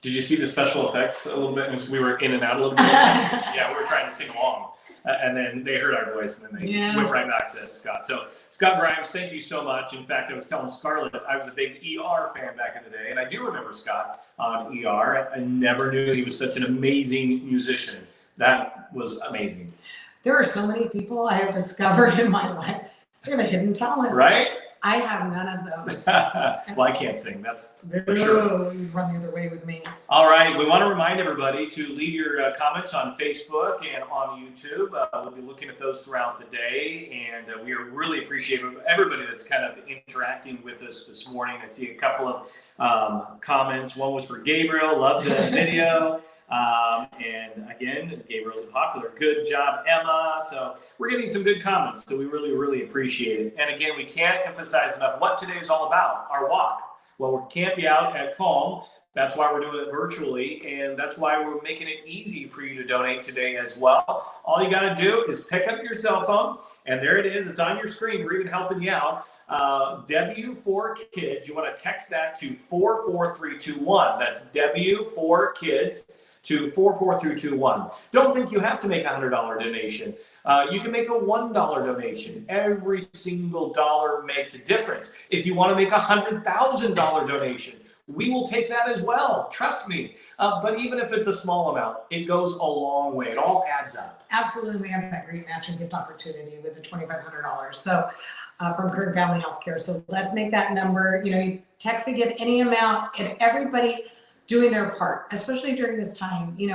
Did you see the special effects a little bit? We were in and out a little bit. Yeah, we were trying to sing along. And then they heard our voice, and then they went right back to Scott. So, Scott Grimes, thank you so much. In fact, I was telling Scarlett, I was a big ER fan back in the day, and I do remember Scott on ER. I never knew he was such an amazing musician. That was amazing. There are so many people I have discovered in my life. They have a hidden talent. Right? I have none of those. Well, I can't sing. That's for sure. You run the other way with me. All right. We want to remind everybody to leave your comments on Facebook and on YouTube. We'll be looking at those throughout the day, and we are really appreciative of everybody that's kind of interacting with us this morning. I see a couple of comments. One was for Gabriel. Loved the video. And again, Gabriel's a popular. Good job, Emma. So we're getting some good comments. So we really, really appreciate it. And again, we can't emphasize enough what today is all about, our walk. Well, we can't be out at Calm. That's why we're doing it virtually. And that's why we're making it easy for you to donate today as well. All you got to do is pick up your cell phone. And there it is. It's on your screen. We're even helping you out. W4Kids. You want to text that to 44321. That's W4Kids. to 44321. Don't think you have to make a $100 donation. You can make a $1 donation. Every single dollar makes a difference. If you want to make a $100,000 donation, we will take that as well. Trust me. But even if it's a small amount, it goes a long way. It all adds up. Absolutely. We have that great matching gift opportunity with the $2,500. So from Kern Family Healthcare. So let's make that number. You text to give any amount, and everybody doing their part, especially during this time. We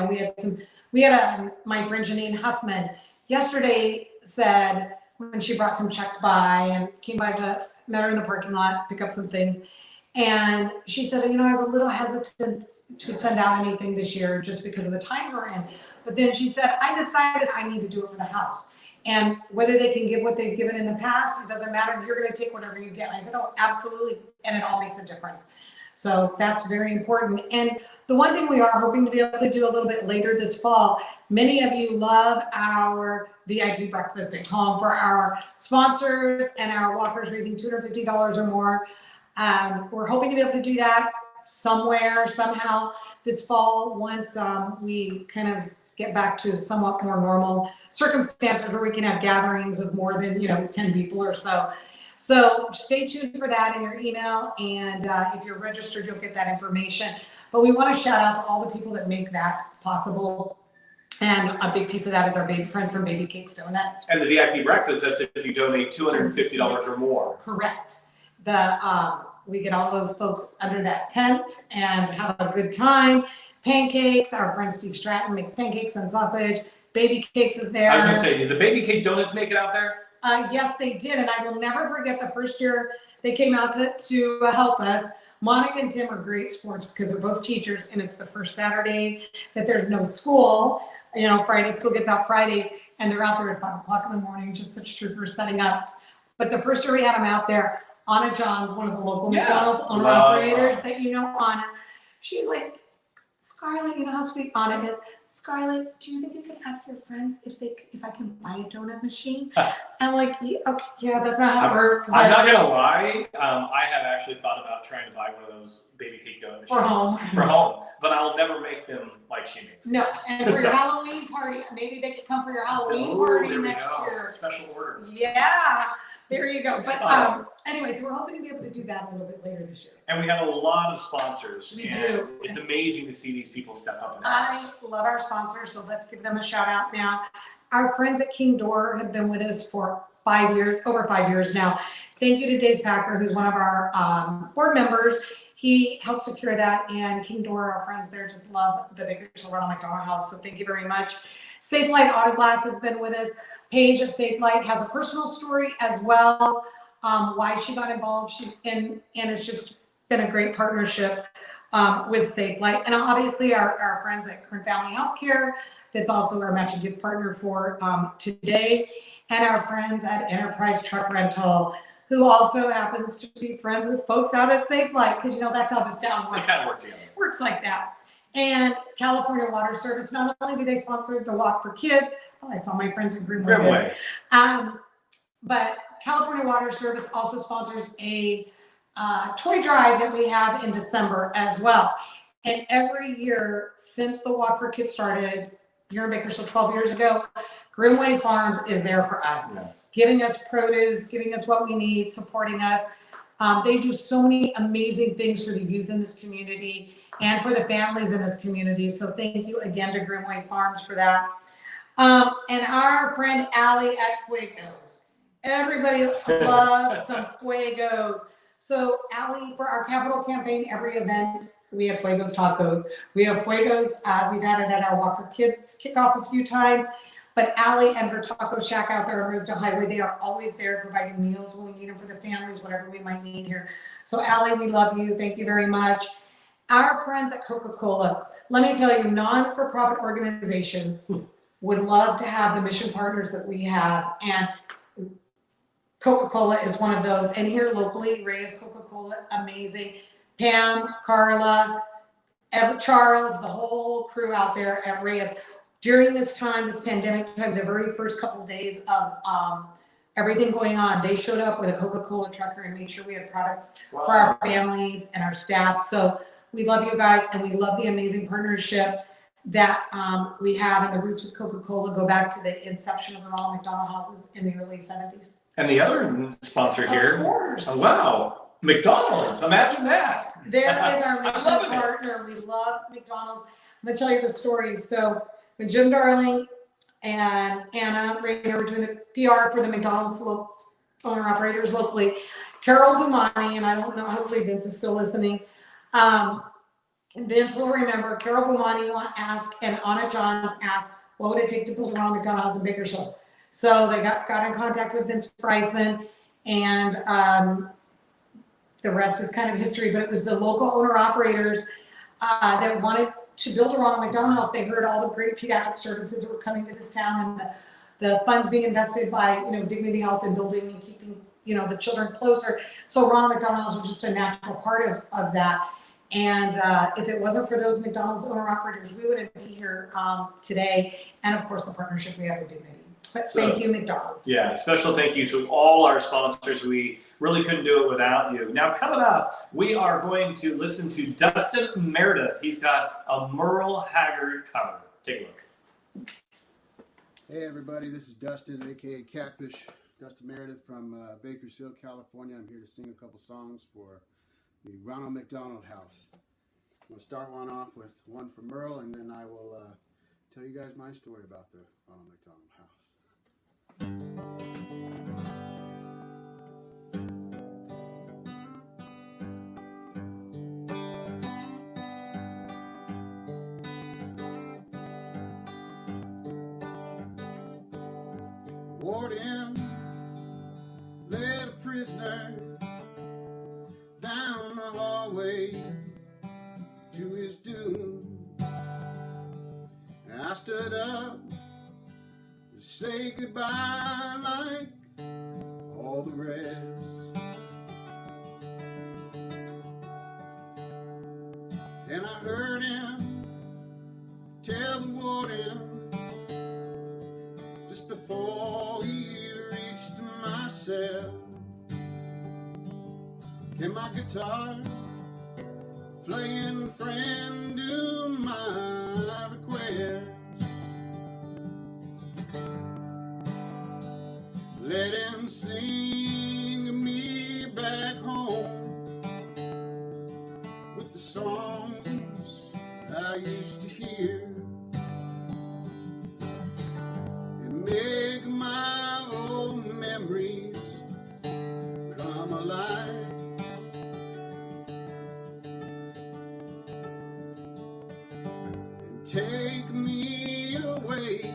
had my friend Janine Huffman yesterday said when she brought some checks by and came by met her in the parking lot, pick up some things. And she said, I was a little hesitant to send out anything this year just because of the times we're in. But then she said, I decided I need to do it for the house. And whether they can give what they've given in the past, it doesn't matter. You're going to take whatever you get. And I said, oh, absolutely. And it all makes a difference. So that's very important. And the one thing we are hoping to be able to do a little bit later this fall, many of you love our VIP breakfast at home for our sponsors and our walkers raising $250 or more. We're hoping to be able to do that somewhere, somehow this fall once we kind of get back to somewhat more normal circumstances where we can have gatherings of more than 10 people or so. So stay tuned for that in your email, and if you're registered, you'll get that information. But we want to shout out to all the people that make that possible. And a big piece of that is our baby friends from Baby Cakes Donuts. And the VIP breakfast, that's if you donate $250 or more. Correct. We get all those folks under that tent and have a good time. Pancakes, our friend Steve Stratton makes pancakes and sausage. Baby Cakes is there. I was going to say, did the Baby Cake Donuts make it out there? Yes, they did. And I will never forget the first year they came out to help us. Monica and Tim are great sports because they're both teachers, and it's the first Saturday that there's no school. Friday, school gets out Fridays, and they're out there at 5 o'clock in the morning, just such troopers setting up. But the first year we had them out there, Anna Johns, one of the local McDonald's owner-operators that Anna, she's like, Scarlett, you know how sweet Anna is. Scarlett, do you think you could ask your friends if I can buy a donut machine? I'm like, yeah, that's not how it works. I'm not gonna lie. I have actually thought about trying to buy one of those Baby Cake donut machines for home, but I'll never make them like she makes. No, and for your Halloween party, maybe they could come for your Halloween party next year. Special order. Yeah. There you go. But anyway, so we're hoping to be able to do that a little bit later this year. And we have a lot of sponsors. We do. It's amazing to see these people step up. I love our sponsors, so let's give them a shout out now. Our friends at King Door have been with us for over 5 years now. Thank you to Dave Packer, who's one of our board members. He helped secure that, and King Door, our friends there, just love the Bakersfield Ronald McDonald House, so thank you very much. Safe Light Auto Glass has been with us. Paige at Safe Light has a personal story as well, why she got involved. And it's just been a great partnership with Safe Light. And obviously our friends at Kern Family Healthcare, that's also our matching gift partner for today. And our friends at Enterprise Truck Rental, who also happens to be friends with folks out at Safe Light, because that's how this town works. They kind of work together. Works like that. And California Water Service, not only do they sponsor the Walk for Kids, I saw my friends in Greenway. But California Water Service also sponsors a toy drive that we have in December as well. And every year since the Walk for Kids started here in Bakersfield 12 years ago, Greenway Farms is there for us, giving us produce, giving us what we need, supporting us. They do so many amazing things for the youth in this community and for the families in this community. So thank you again to Greenway Farms for that. And our friend Allie at Fuegos. Everybody loves some Fuegos. So Allie, for our capital campaign, every event, we have Fuegos tacos. We have Fuegos. We've had it at our Walk for Kids kickoff a few times. But Allie and her taco shack out there on Rosedale Highway, they are always there providing meals when we need them for the families, whatever we might need here. So Allie, we love you. Thank you very much. Our friends at Coca-Cola, let me tell you, non-for-profit organizations would love to have the mission partners that we have. And Coca-Cola is one of those. And here locally, Reyes Coca-Cola, amazing. Pam, Carla, Charles, the whole crew out there at Reyes. During this time, this pandemic time, the very first couple of days of everything going on, they showed up with a Coca-Cola trucker and made sure we had products for our families and our staff. So we love you guys, and we love the amazing partnership that we have, and the roots with Coca-Cola go back to the inception of the Ronald McDonald Houses in the early 70s. And the other sponsor here. Of course. Oh, wow. McDonald's. Imagine that. There is our mission partner. We love McDonald's. I'm going to tell you the story. So when Jim Darling and Anna Rayner were doing the PR for the McDonald's owner-operators locally, Carol Bumani, and I don't know, hopefully Vince is still listening. Vince will remember Carol Bumani asked and Anna Johns asked, what would it take to build a Ronald McDonald House in Bakersfield? So they got in contact with Vince Bryson, and the rest is kind of history, but it was the local owner-operators that wanted to build a Ronald McDonald House. They heard all the great pediatric services that were coming to this town, and the funds being invested by, Dignity Health and building and keeping, the children closer. So Ronald McDonald House was just a natural part of that. And if it wasn't for those McDonald's owner-operators, we wouldn't be here today. And of course, the partnership we have with Dignity. But thank you, McDonald's. Yeah, special thank you to all our sponsors. We really couldn't do it without you. Now, coming up, we are going to listen to Dustin Meredith. He's got a Merle Haggard cover. Take a look. Hey, everybody. This is Dustin, a.k.a. Catfish. Dustin Meredith from Bakersfield, California. I'm here to sing a couple songs for the Ronald McDonald House. I'm going to start one off with one for Merle, and then I will tell you guys my story about the Ronald McDonald House. Warden led a prisoner down the hallway to his doom. And I stood up to say goodbye like all the rest. And I heard him tell the warden just before he reached my cell, can my guitar playing friend do my request? Let him sing me back home with the songs I used to hear, and make my old memories come alive. And take me away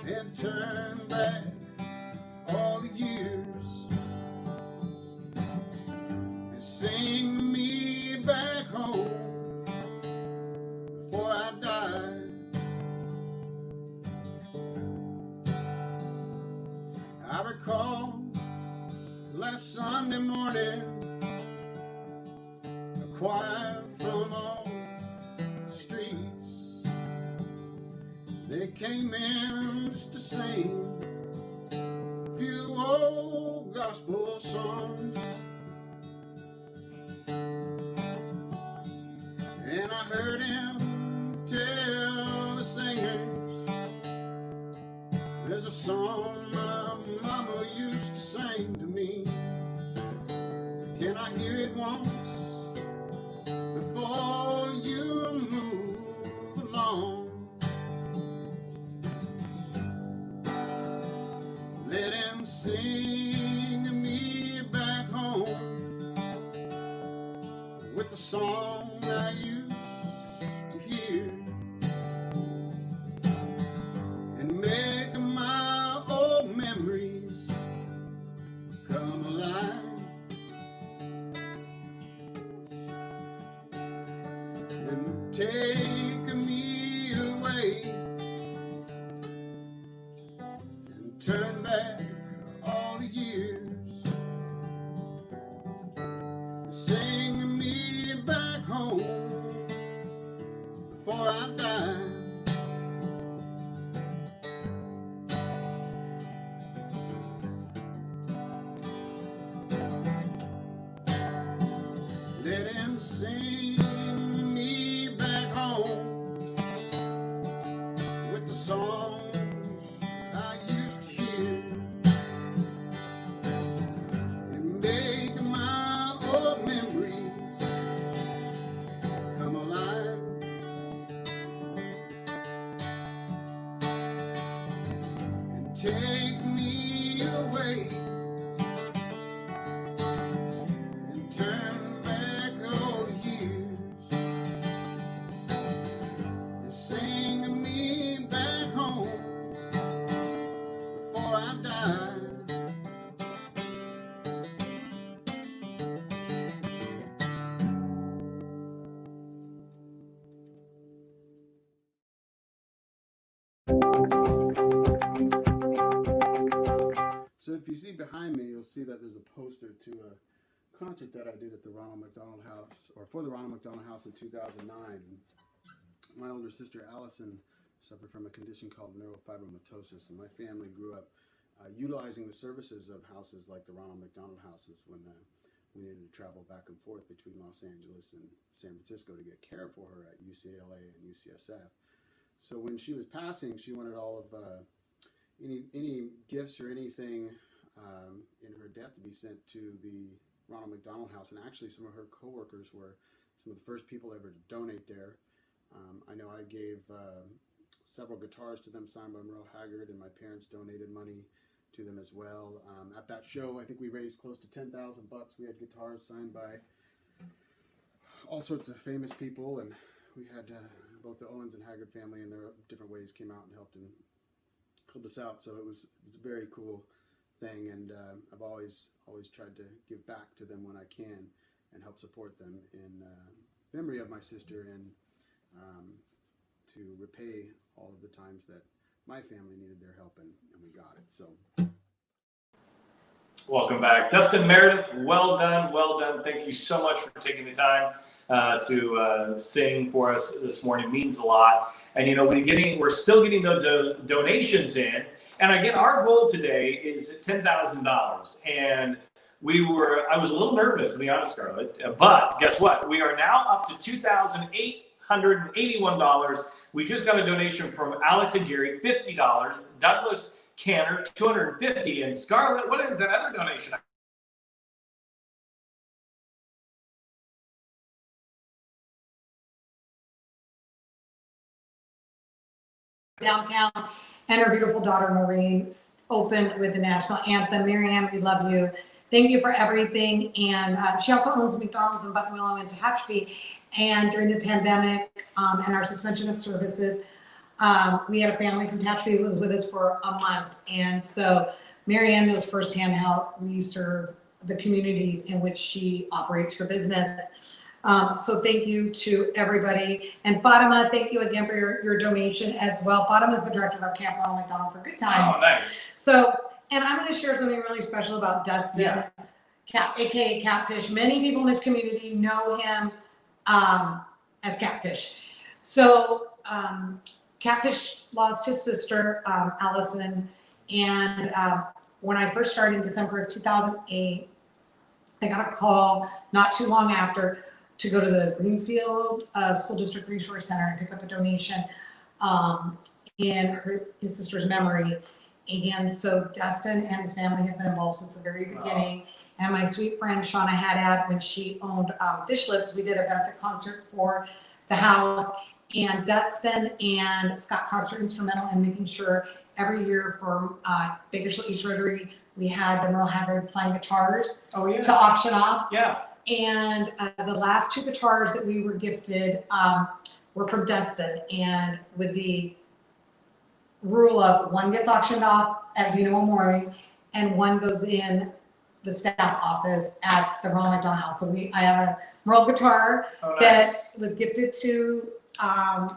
and turn back all the years and sing me back home before I die. I recall last Sunday morning, a choir from all the streets, they came in just to sing few old gospel songs, and I heard him tell the singers, there's a song my mama used to sing to me. Can I hear it once before you move along? Let him sing me back home with the song I used to hear, and make my old memories come alive. And take me away and turn back all the years. Sing me back home before I die. Let him sing me back home with the songs I used to hear, and make my old memories come alive. And take me away and turn back all the years, and sing me back home before I die. So if you see behind me, you'll see that there's a poster to a concert that I did at the Ronald McDonald House, or for the Ronald McDonald House in 2009. My older sister Allison suffered from a condition called neurofibromatosis, and my family grew up utilizing the services of houses like the Ronald McDonald Houses when we needed to travel back and forth between Los Angeles and San Francisco to get care for her at UCLA and UCSF. So when she was passing, she wanted all of any gifts or anything in her death to be sent to the Ronald McDonald House, and actually some of her coworkers were some of the first people ever to donate there. I know I gave several guitars to them signed by Merle Haggard, and my parents donated money to them as well. At that show, I think we raised close to $10,000. We had guitars signed by all sorts of famous people, and we had both the Owens and Haggard family in their different ways came out and helped us out. So it was a very cool thing, and I've always tried to give back to them when I can and help support them in memory of my sister, and to repay all of the times that my family needed their help, and we got it. So welcome back, Dustin Meredith. Well done, well done. Thank you so much for taking the time to sing for us this morning. It means a lot. And you know, we're still getting those donations in. And again, our goal today is $10,000. And I was a little nervous, to be honest, Scarlett, but guess what? We are now up to $2,881. We just got a donation from Alex and Gary, $50. Douglas Canner, $250. And Scarlett, what is that other donation? Downtown, and her beautiful daughter Maureen opened with the national anthem. Marianne, we love you. Thank you for everything. And she also owns McDonald's in Buttonwillow and Tehachapi. And during the pandemic and our suspension of services, we had a family from Tehachapi who was with us for a month. And so Marianne knows firsthand how we serve the communities in which she operates her business. So thank you to everybody. And Fatima, thank you again for your donation as well. Fatima is the director of our Camp Ronald McDonald for Good Times. Oh, nice. So, and I'm going to share something really special about Dustin, aka Catfish. Many people in this community know him as Catfish. So Catfish lost his sister, Allison, and when I first started in December of 2008, I got a call not too long after to go to the Greenfield School District Resource Center and pick up a donation in his sister's memory. And so Dustin and his family have been involved since the very beginning. And my sweet friend Shauna Haddad, when she owned Fish Lips, we did a benefit concert for the house. And Dustin and Scott Cox were instrumental in making sure every year for Bakersfield East Rotary, we had the Merle Haggard signed guitars to auction off. Yeah. And the last 2 guitars that we were gifted were from Dustin. And with the rule of one gets auctioned off at Vino Memorial and one goes in the staff office at the Ronald McDonald House. So I have a Merle guitar that was gifted to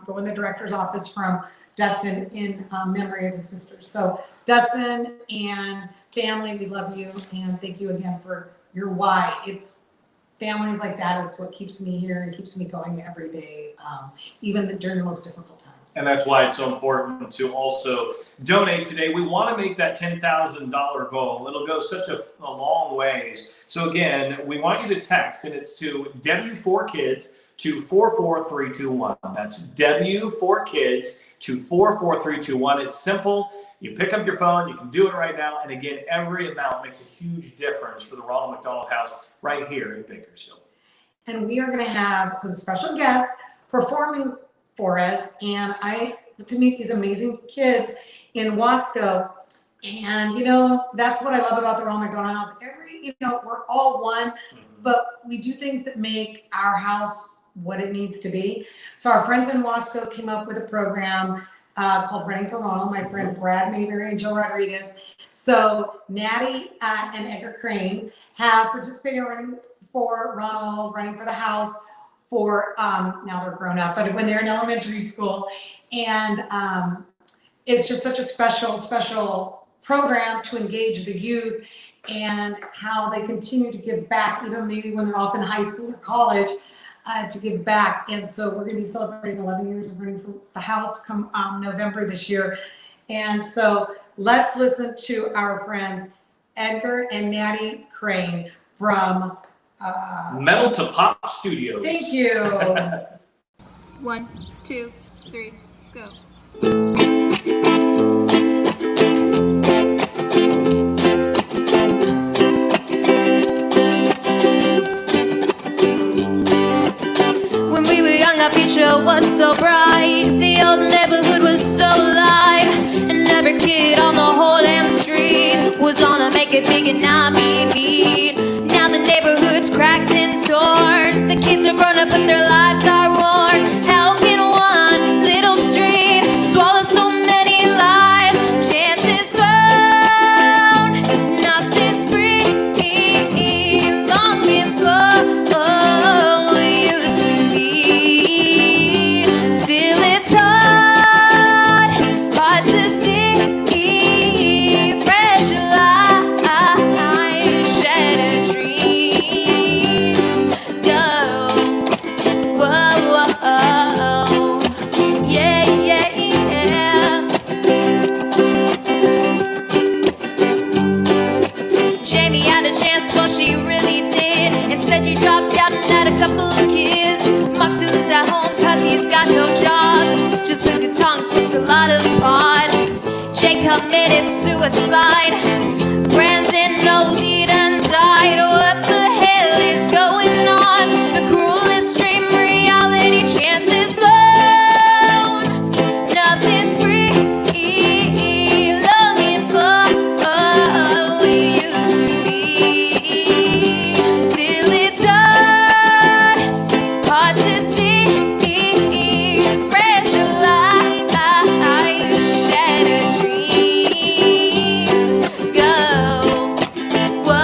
go in the director's office from Dustin in memory of his sisters. So Dustin and family, we love you and thank you again for your why. It's families like that is what keeps me here and keeps me going every day, even during the most difficult times. And that's why it's so important to also donate today. We want to make that $10,000 goal. It'll go such a long ways. So again, we want you to text, and it's to W4Kids to 44321. That's W4Kids to 44321. It's simple. You pick up your phone, you can do it right now. And again, every amount makes a huge difference for the Ronald McDonald House right here in Bakersfield. And we are going to have some special guests performing for us. And I get to meet these amazing kids in Wasco. And, that's what I love about the Ronald McDonald House. We're all one, but we do things that make our house what it needs to be. So our friends in Wasco came up with a program called Running for Ronald, my friend Brad Mayberry and Joe Rodriguez. So Natty and Edgar Crane have participated in Running for Ronald, Running for the House for, now they're grown up, but when they're in elementary school. And it's just such a special program to engage the youth and how they continue to give back, even maybe when they're off in high school or college, to give back. And so we're going to be celebrating 11 years of Running for the House come November this year. And so let's listen to our friends Edgar and Natty Crane from Metal to Pop Studios. Thank you. 1, 2, 3, go. When we were young, our future was so bright. The old neighborhood was so alive, and every kid on the whole damn street was gonna make it big and not be beat. Now the neighborhood's cracked and torn. The kids are grown up, but their lives are worn. How can one little street swallow so many lives? Chances thrown, nothing's free. Longing for what used to be. Still it's hard to see. Fragile eyes, shattered dreams go. Whoa, yeah, yeah, yeah. Jamie had a chance, well she really did. Instead she dropped out and had a couple of kids. Moxie lives at home cause he's got no job. Just busy tongue smokes a lot of pot. Jake committed suicide. Brandon OD'd and died. What the hell is going on? The cruelest dream reality, chances thrown. Nothing's free. Longing for what we used to be. Still it's hard to see. Fragile eyes, shattered dreams go. Whoa.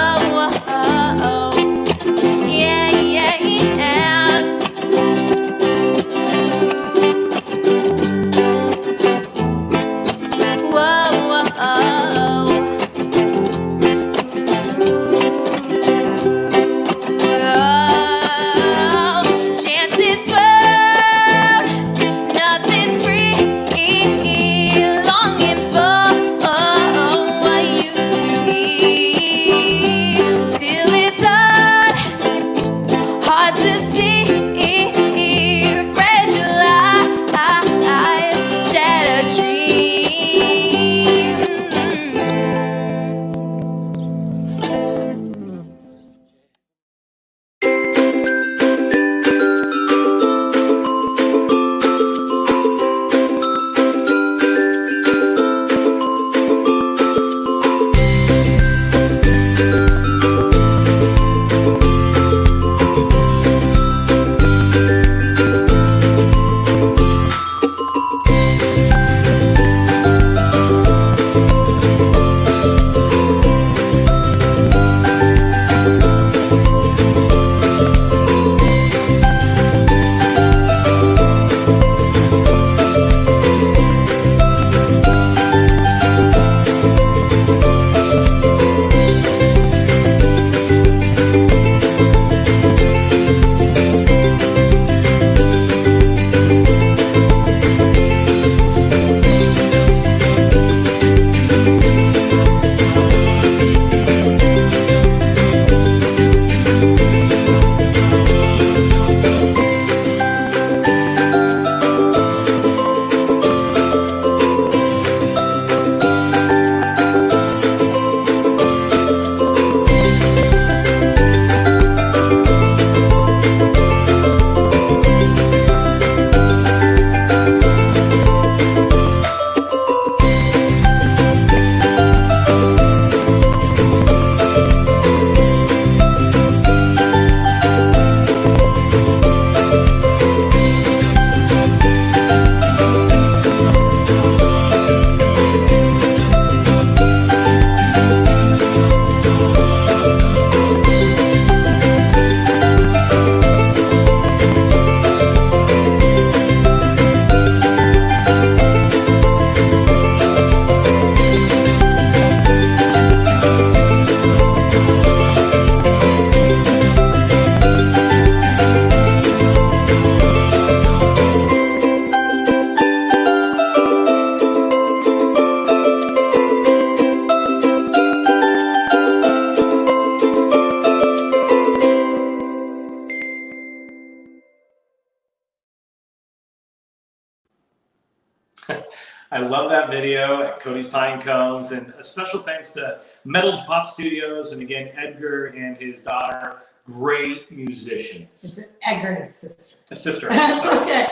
I love that video at Cody's Pine Cones, and a special thanks to Metal Pop Studios, and again, Edgar and his daughter, great musicians. It's Edgar and his sister. A sister. That's okay.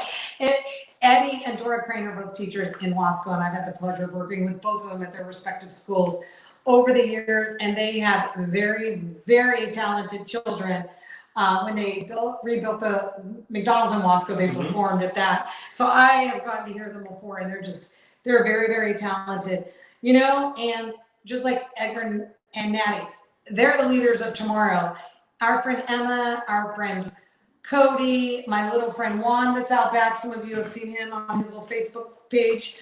Eddie and Dora Crane are both teachers in Wasco, and I've had the pleasure of working with both of them at their respective schools over the years, and they have very, very talented children. When they rebuilt the McDonald's in Wasco, they performed at that. So I have gotten to hear them before, and they're very, very talented, you know, and just like Edgar and Natty, they're the leaders of tomorrow. Our friend Emma, our friend Cody, my little friend Juan that's out back. Some of you have seen him on his little Facebook page.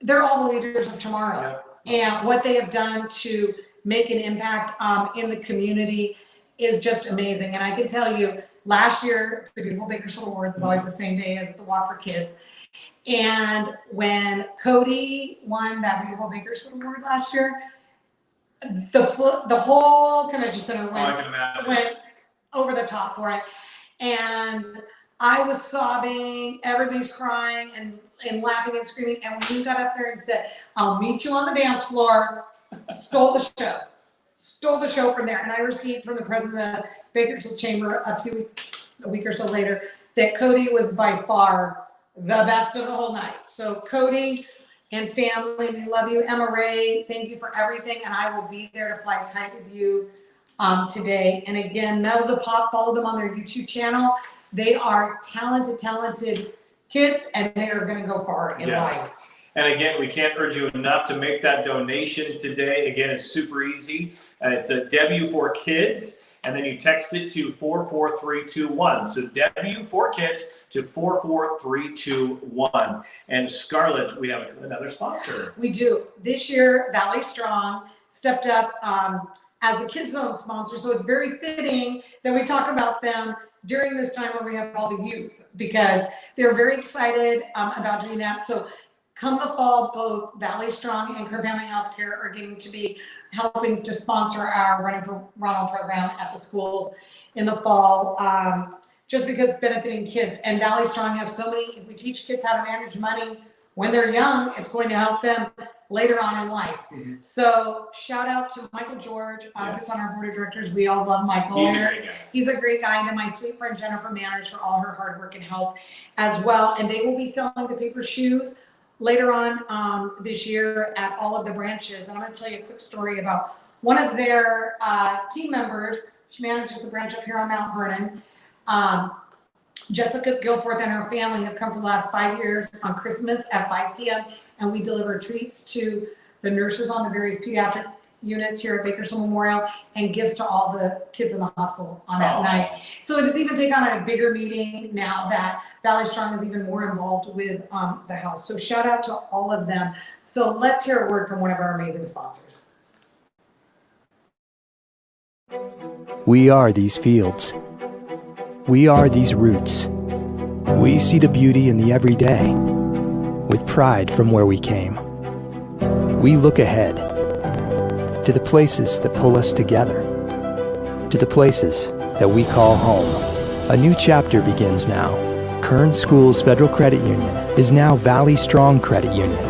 They're all the leaders of tomorrow. And what they have done to make an impact in the community is just amazing. And I can tell you, last year, the Beautiful Bakersfield Awards is always the same day as the Walk for Kids. And when Cody won that Beautiful Bakersfield Award last year, the whole convention center went over the top for it. And I was sobbing, everybody's crying and laughing and screaming. And when you got up there and said, "I'll meet you on the dance floor," stole the show from there. And I received from the president of the Bakersfield Chamber a week or so later that Cody was by far the best of the whole night. So Cody and family, we love you. Emma Ray, thank you for everything. And I will be there to fly a kite with you today. And again, Metal to Pop, follow them on their YouTube channel. They are talented kids, and they are going to go far in life. And again, we can't urge you enough to make that donation today. Again, it's super easy. It's a W4Kids, and then you text it to 44321. So W4Kids to 44321. And Scarlett, we have another sponsor. We do. This year, Valley Strong stepped up as the Kids Zone sponsor. So it's very fitting that we talk about them during this time where we have all the youth, because they're very excited about doing that. So come the fall, both Valley Strong and Care Family Healthcare are going to be helping to sponsor our Running for Ronald program at the schools in the fall, just because benefiting kids. And Valley Strong has so many, if we teach kids how to manage money when they're young, it's going to help them later on in life. So shout out to Michael George, sits on our board of directors. We all love Michael. He's a great guy. He's a great guy. And to my sweet friend Jennifer Manners for all her hard work and help as well. And they will be selling the paper shoes later on this year at all of the branches. And I'm going to tell you a quick story about one of their team members. She manages the branch up here on Mount Vernon. Jessica Gilforth and her family have come for the last 5 years on Christmas at 5 p.m. and we deliver treats to the nurses on the various pediatric units here at Bakersfield Memorial and gifts to all the kids in the hospital on that night. So it has even taken on a bigger meeting now that Valley Strong is even more involved with the house. So shout out to all of them. So let's hear a word from one of our amazing sponsors. We are these fields. We are these roots. We see the beauty in the everyday, with pride from where we came. We look ahead, to the places that pull us together, to the places that we call home. A new chapter begins now. Kern Schools Federal Credit Union is now Valley Strong Credit Union.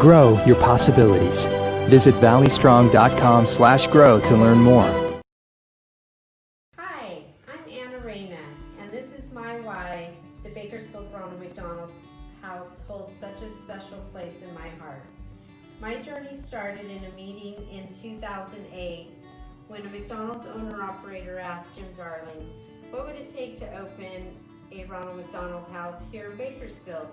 Grow your possibilities. Visit valleystrong.com/grow to learn more. Hi, I'm Anna Reyna, and this is why the Bakersfield Ronald McDonald House holds such a special place in my heart. My journey started in a meeting in 2008 when a McDonald's owner-operator asked Jim Darling, what would it take to open a Ronald McDonald House here in Bakersfield?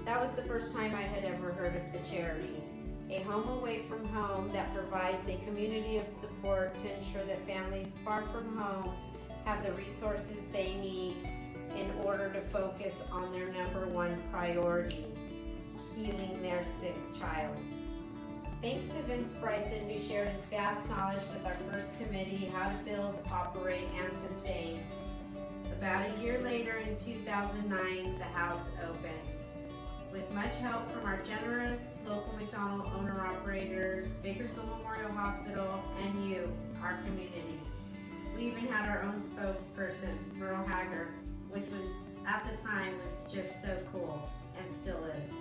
That was the first time I had ever heard of the charity. A home away from home that provides a community of support to ensure that families far from home have the resources they need in order to focus on their #1 priority, healing their sick child. Thanks to Vince Bryson, who shared his vast knowledge with our first committee, how to build, operate, and sustain. About a year later, in 2009, the house opened. With much help from our generous local McDonald owner-operators, Bakersfield Memorial Hospital, and you, our community. We even had our own spokesperson, Merle Hager, which was, at the time, was just so cool, and still is.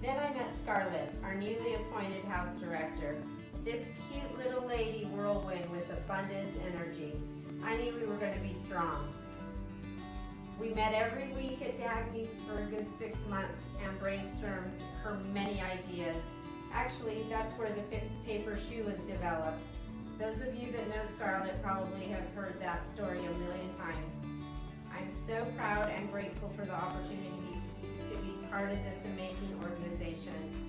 Then I met Scarlett, our newly appointed house director. This cute little lady whirlwind with abundance energy. I knew we were going to be strong. We met every week at Dagny's for a good 6 months and brainstormed her many ideas. Actually, that's where the paper shoe was developed. Those of you that know Scarlett probably have heard that story a million times. I'm so proud and grateful for the opportunity to be part of this amazing organization.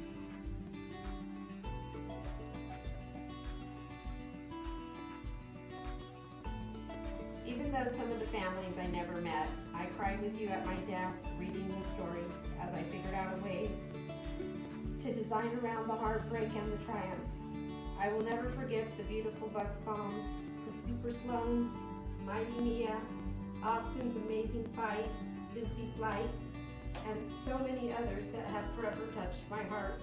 Even though some of the families I never met, I cried with you at my desk reading the stories as I figured out a way to design around the heartbreak and the triumphs. I will never forget the beautiful Bucks Bombs, the Super Sloans, Mighty Mia, Austin's Amazing Fight, Lucy's Light, and so many others that have forever touched my heart.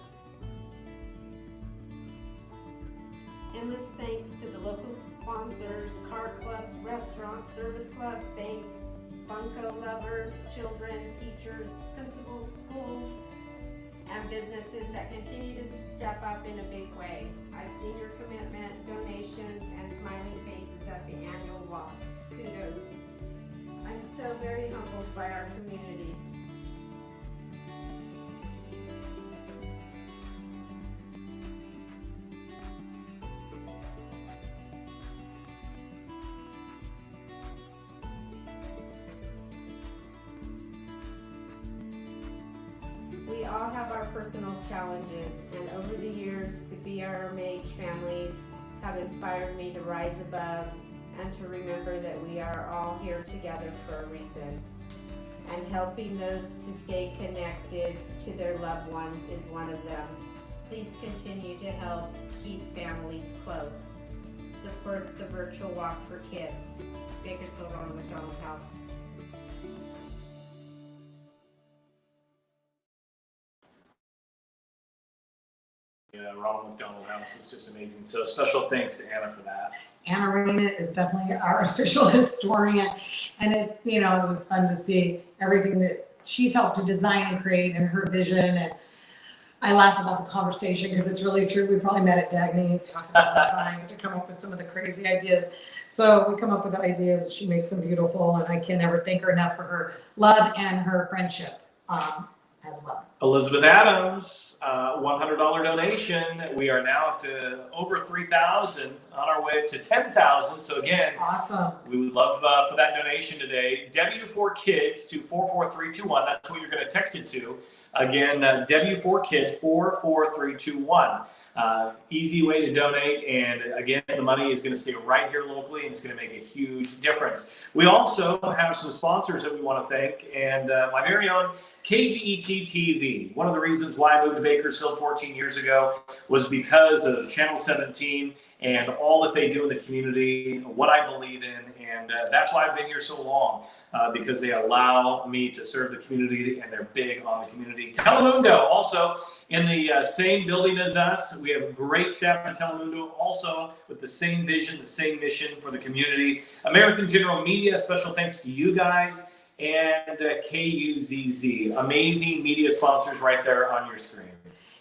Endless thanks to the local sponsors, car clubs, restaurants, service clubs, banks, bunco lovers, children, teachers, principals, schools, and businesses that continue to step up in a big way. I've seen your commitment, donations, and smiling faces at the annual walk. Kudos. I'm so very humbled by our community. We all have our personal challenges, and over the years, the BRMH families have inspired me to rise above and to remember that we are all here together for a reason. And helping those to stay connected to their loved ones is one of them. Please continue to help keep families close. Support the virtual walk for kids. Bakersfield Ronald McDonald House. Ronald McDonald House is just amazing. So special thanks to Anna for that. Anna Rena is definitely our official historian, and it was fun to see everything that she's helped to design and create and her vision. And I laugh about the conversation because it's really true. We probably met at Dagny's a couple of times to come up with some of the crazy ideas. So we come up with ideas. She makes them beautiful, and I can never thank her enough for her love and her friendship as well. Elizabeth Adams, $100 donation. We are now up to over 3,000, on our way up to 10,000. So again, awesome. We would love for that donation today. W4Kids to 44321. That's what you're going to text it to. Again, W4Kids 44321. Easy way to donate, and again, the money is going to stay right here locally, and it's going to make a huge difference. We also have some sponsors that we want to thank, and my very own KGET TV. One of the reasons why I moved to Bakersfield 14 years ago was because of Channel 17 and all that they do in the community, what I believe in, and that's why I've been here so long, because they allow me to serve the community, and they're big on the community. Telemundo, also in the same building as us. We have great staff at Telemundo, also with the same vision, the same mission for the community. American General Media, special thanks to you guys, and KUZZ. Amazing media sponsors right there on your screen.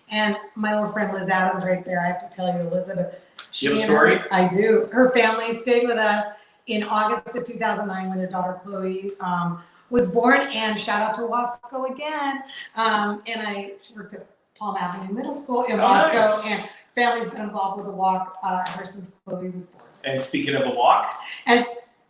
And my little friend Liz Adams right there, I have to tell you, Elizabeth. You have a story? I do. Her family stayed with us in August of 2009 when their daughter Chloe was born, and shout out to Wasco again. She works at Palm Avenue Middle School in Wasco, nice. And family's been involved with the walk ever since Chloe was born. And speaking of a walk, and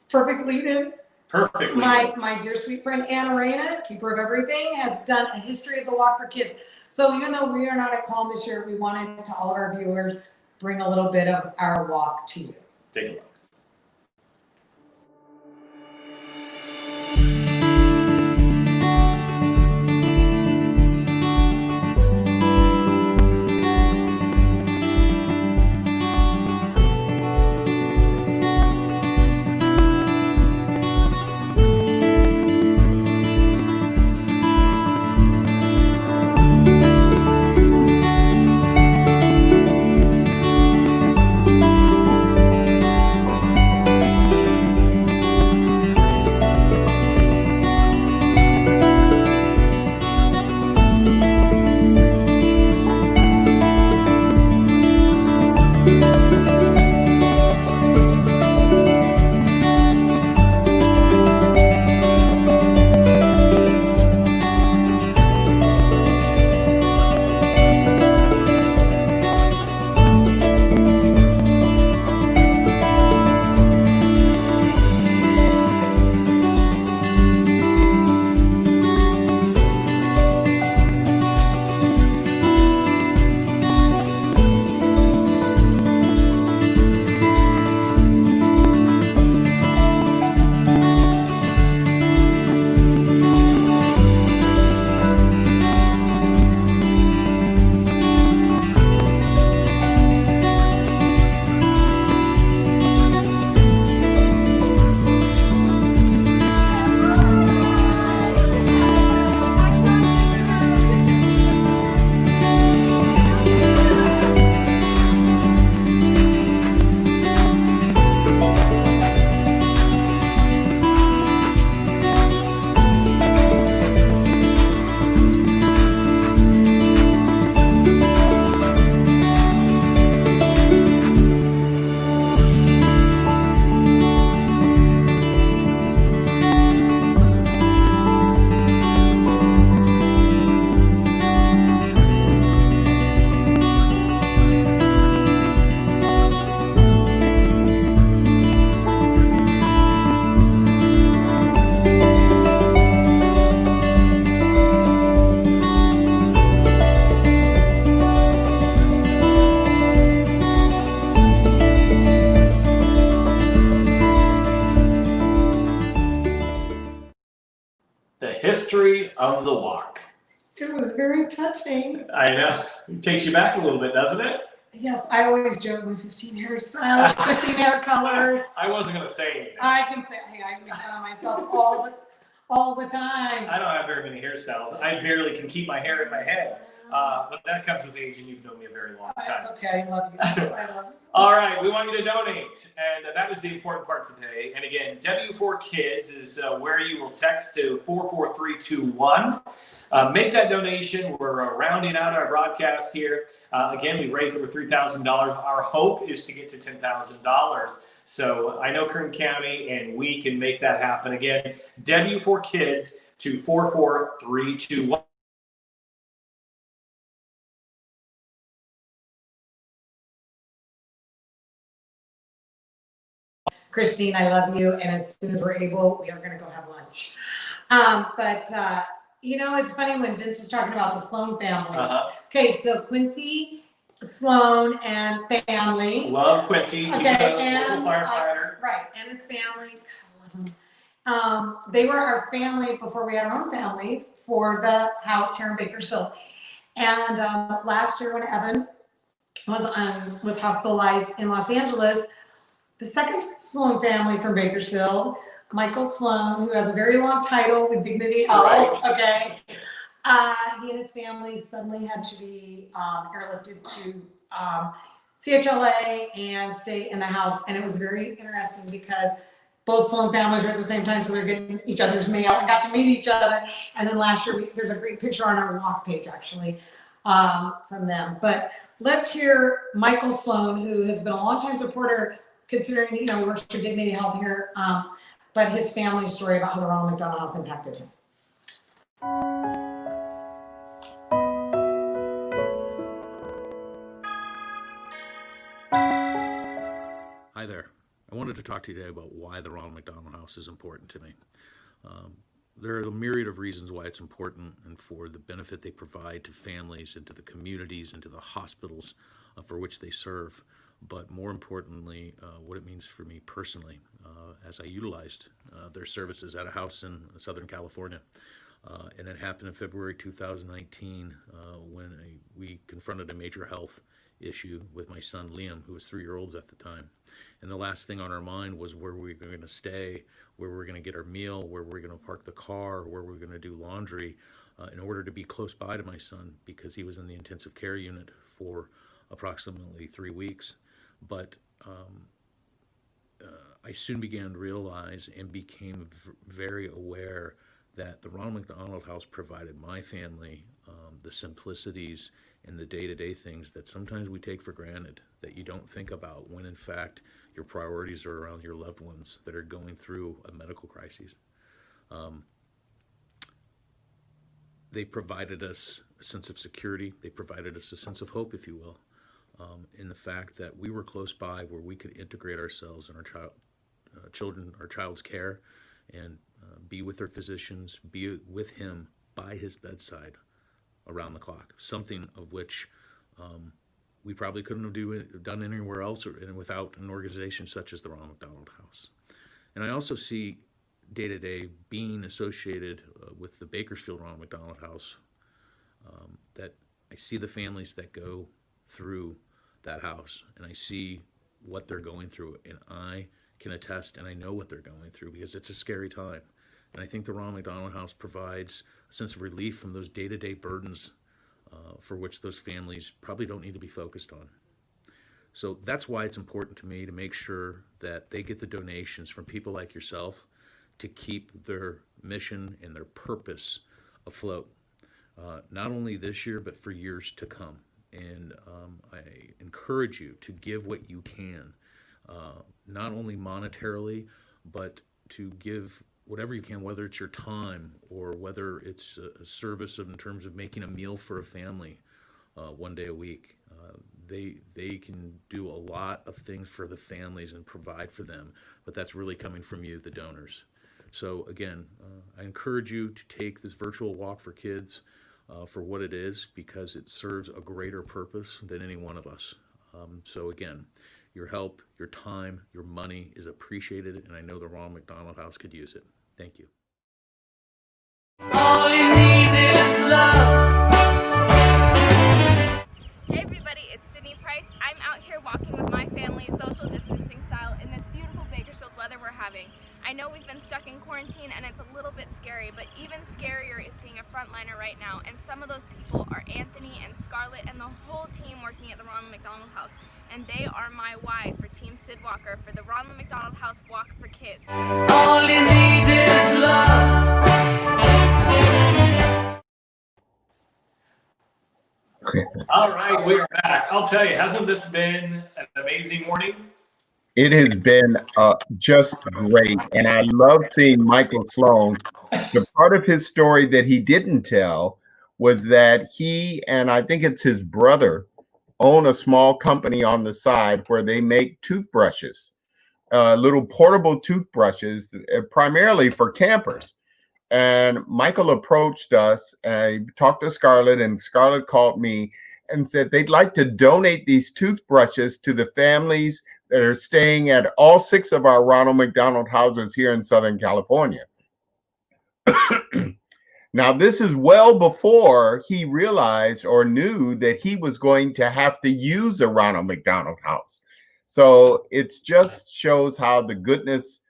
perfect lead-in. Perfect. My dear sweet friend Anna Rena, keeper of everything, has done a history of the walk for kids. So even though we are not at Calm this year, we wanted to all of our viewers bring a little bit of our walk to you. Take a look. of the walk. It was very touching. I know. It takes you back a little bit, doesn't it? Yes, I always joke with 15 hairstyles, 15 hair colors. I wasn't going to say anything. I can say, hey, I make fun of myself all the time. I don't have very many hairstyles. I barely can keep my hair in my head. But that comes with age, and you've known me a very long time. It's okay. I love you. That's why I love you. All right, we want you to donate, and that was the important part today. And again, W4Kids is where you will text to 44321. Make that donation. We're rounding out our broadcast here. Again, we've raised over $3,000. Our hope is to get to $10,000. So I know Kern County, and we can make that happen. Again, W4Kids to 44321. Christine, I love you. And as soon as we're able, we are going to go have lunch. You know, it's funny when Vince was talking about the Sloan family. Okay, so Quincy, Sloan, and family. Love Quincy. Okay, He's a and local firefighter. right, and his family. God, I love him. They were our family before we had our own families for the house here in Bakersfield. And last year when Evan was hospitalized in Los Angeles, the second Sloan family from Bakersfield, Michael Sloan, who has a very long title with Dignity Health, okay, he and his family suddenly had to be airlifted to CHLA and stay in the house. And it was very interesting because both Sloan families were at the same time, so they're getting each other's mail and got to meet each other. And then last year, there's a great picture on our walk page, actually, from them. But let's hear Michael Sloan, who has been a longtime supporter, considering, you know, he works for Dignity Health here, but his family story about how the Ronald McDonald House impacted him. Hi there. I wanted to talk to you today about why the Ronald McDonald House is important to me. There are a myriad of reasons why it's important and for the benefit they provide to families and to the communities and to the hospitals for which they serve. But more importantly, what it means for me personally, as I utilized their services at a house in Southern California. And it happened in February 2019 when we confronted a major health issue with my son Liam, who was 3 years old at the time. And the last thing on our mind was where we were going to stay, where we were going to get our meal, where we were going to park the car, where we were going to do laundry in order to be close by to my son because he was in the intensive care unit for approximately 3 weeks. But I soon began to realize and became very aware that the Ronald McDonald House provided my family the simplicities and the day-to-day things that sometimes we take for granted, that you don't think about when in fact your priorities are around your loved ones that are going through a medical crisis. They provided us a sense of security. They provided us a sense of hope, if you will. In the fact that we were close by where we could integrate ourselves in our child's care and be with their physicians, be with him by his bedside around the clock, something of which we probably couldn't have done anywhere else or without an organization such as the Ronald McDonald House. And I also see day-to-day being associated with the Bakersfield Ronald McDonald House, that I see the families that go through that house and I see what they're going through, and I can attest and I know what they're going through because it's a scary time. And I think the Ronald McDonald House provides a sense of relief from those day-to-day burdens for which those families probably don't need to be focused on. So that's why it's important to me to make sure that they get the donations from people like yourself to keep their mission and their purpose afloat, not only this year, but for years to come. And I encourage you to give what you can, not only monetarily, but to give whatever you can, whether it's your time or whether it's a service in terms of making a meal for a family one day a week. They can do a lot of things for the families and provide for them, but that's really coming from you, the donors. So again, I encourage you to take this virtual walk for kids for what it is, because it serves a greater purpose than any one of us. So again, your help, your time, your money is appreciated, and I know the Ronald McDonald House could use it. Thank you. All you need here walking with my family, social distancing style, in this beautiful Bakersfield weather we're having. I know we've been stuck in quarantine and it's a little bit scary, but even scarier is being a frontliner right now. And some of those people are Anthony and Scarlett and the whole team working at the Ronald McDonald House. And they are my why for Team Sid Walker for the Ronald McDonald House Walk for Kids. All you need is love. All right, we're back. I'll tell you, hasn't this been an amazing morning? It has been just great. And I love seeing Michael Sloan. The part of his story that he didn't tell was that he, and I think it's his brother, own a small company on the side where they make toothbrushes, little portable toothbrushes, primarily for campers. And Michael approached us and talked to Scarlett, and Scarlett called me and said they'd like to donate these toothbrushes to the families that are staying at all 6 of our Ronald McDonald houses here in Southern California. Now, this is well before he realized or knew that he was going to have to use a Ronald McDonald House. So it just shows how the goodness,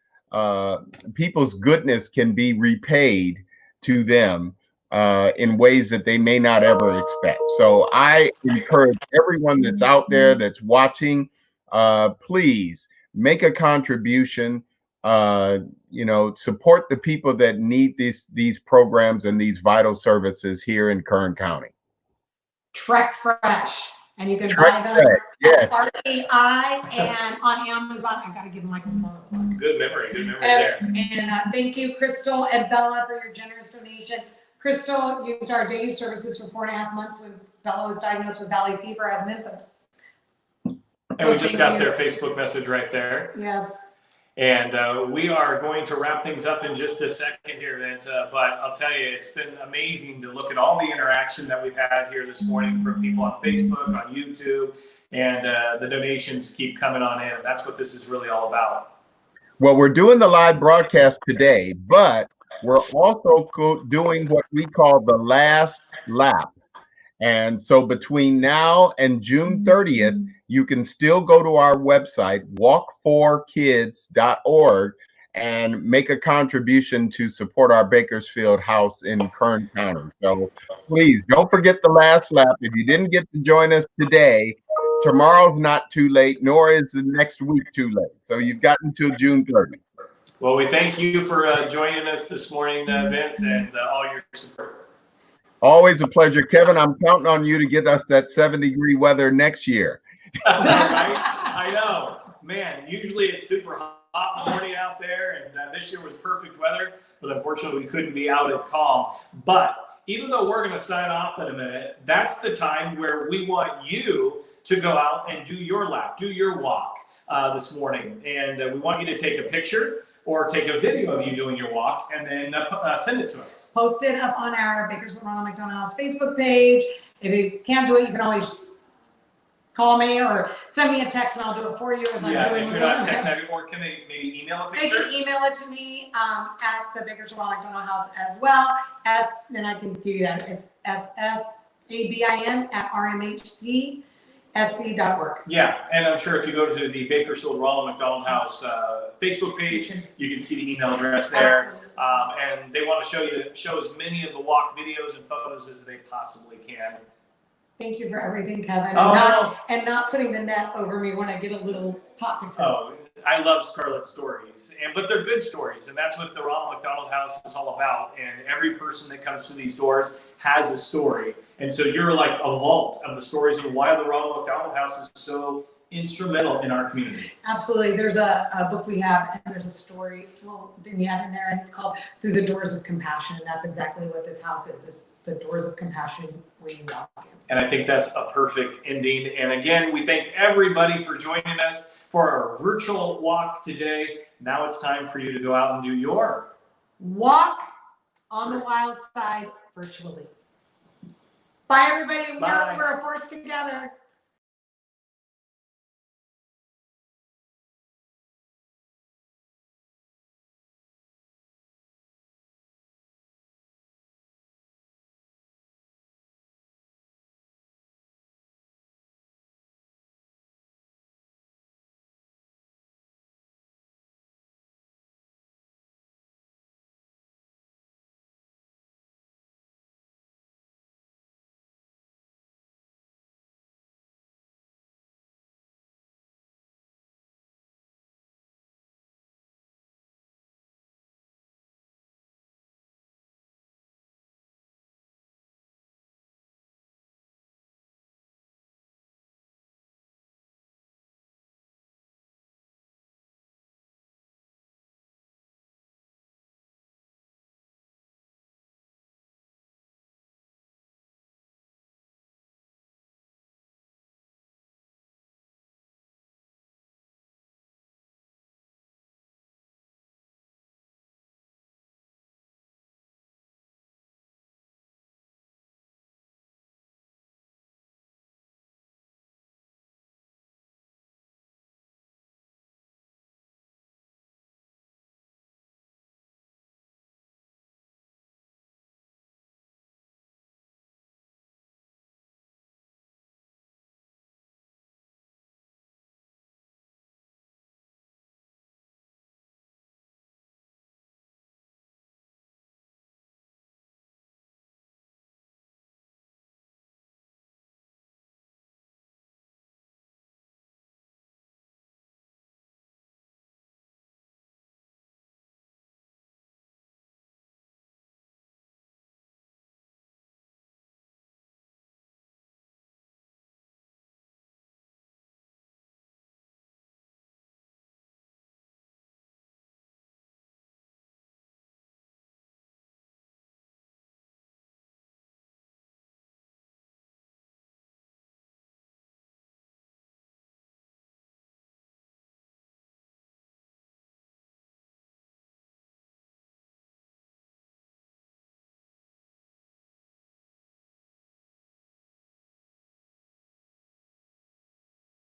people's goodness can be repaid to them in ways that they may not ever expect. So I encourage everyone that's out there that's watching, please make a contribution. Support the people that need these programs and these vital services here in Kern County. Trek Fresh, and you can Trek buy them Fresh, at REI and on Amazon. I gotta give Michael Sloan a plug. Good memory there. And thank you, Crystal and Bella, for your generous donation. Crystal used our day use services for 4.5 months when Bella was diagnosed with valley fever as an infant. And we just got their Facebook message right there. Yes. And we are going to wrap things up in just a second here, Vince. But I'll tell you, it's been amazing to look at all the interaction that we've had here this morning from people on Facebook, on YouTube, and the donations keep coming on in. That's what this is really all about. Well, we're doing the live broadcast today, but we're also doing what we call the last lap. And so between now and June 30th, you can still go to our website, walk4kids.org, and make a contribution to support our Bakersfield house in Kern County. So please don't forget the last lap. If you didn't get to join us today, tomorrow's not too late, nor is the next week too late. So you've got until June 30th. Well, we thank you for joining us this morning, Vince, and all your support. Always a pleasure, Kevin. I'm counting on you to get us that 70-degree weather next year. Right? I know, man. Usually it's super hot morning out there, and this year was perfect weather. But unfortunately, we couldn't be out at Calm. But even though we're going to sign off in a minute, that's the time where we want you to go out and do your lap, do your walk this morning, and we want you to take a picture or take a video of you doing your walk and then send it to us. Post it up on our Bakersfield Ronald McDonald House Facebook page. If you can't do it, you can always call me or send me a text and I'll do it for you. If you're not text heavy, or can they maybe email a picture? They can email it to me at the Bakersfield Ronald McDonald House as well. Then I can give you that. It's ssabin@rmhcsc.org. Yeah, and I'm sure if you go to the Bakersfield Ronald McDonald House Facebook page, you can see the email address there. And they want to show as many of the walk videos and photos as they possibly can. Thank you for everything, Kevin. Oh, and not putting the net over me when I get a little talking to. Oh, I love Scarlett's stories, but they're good stories, and that's what the Ronald McDonald House is all about. And every person that comes through these doors has a story, and so you're like a vault of the stories and why the Ronald McDonald House is so instrumental in our community. Absolutely. There's a book we have, and there's a story, vignette in there, and it's called Through the Doors of Compassion. And that's exactly what this house is the doors of compassion where you walk in. And I think that's a perfect ending. And again, we thank everybody for joining us for our virtual walk today. Now it's time for you to go out and do your walk on the wild side virtually. Bye, everybody. Bye. We're a force together.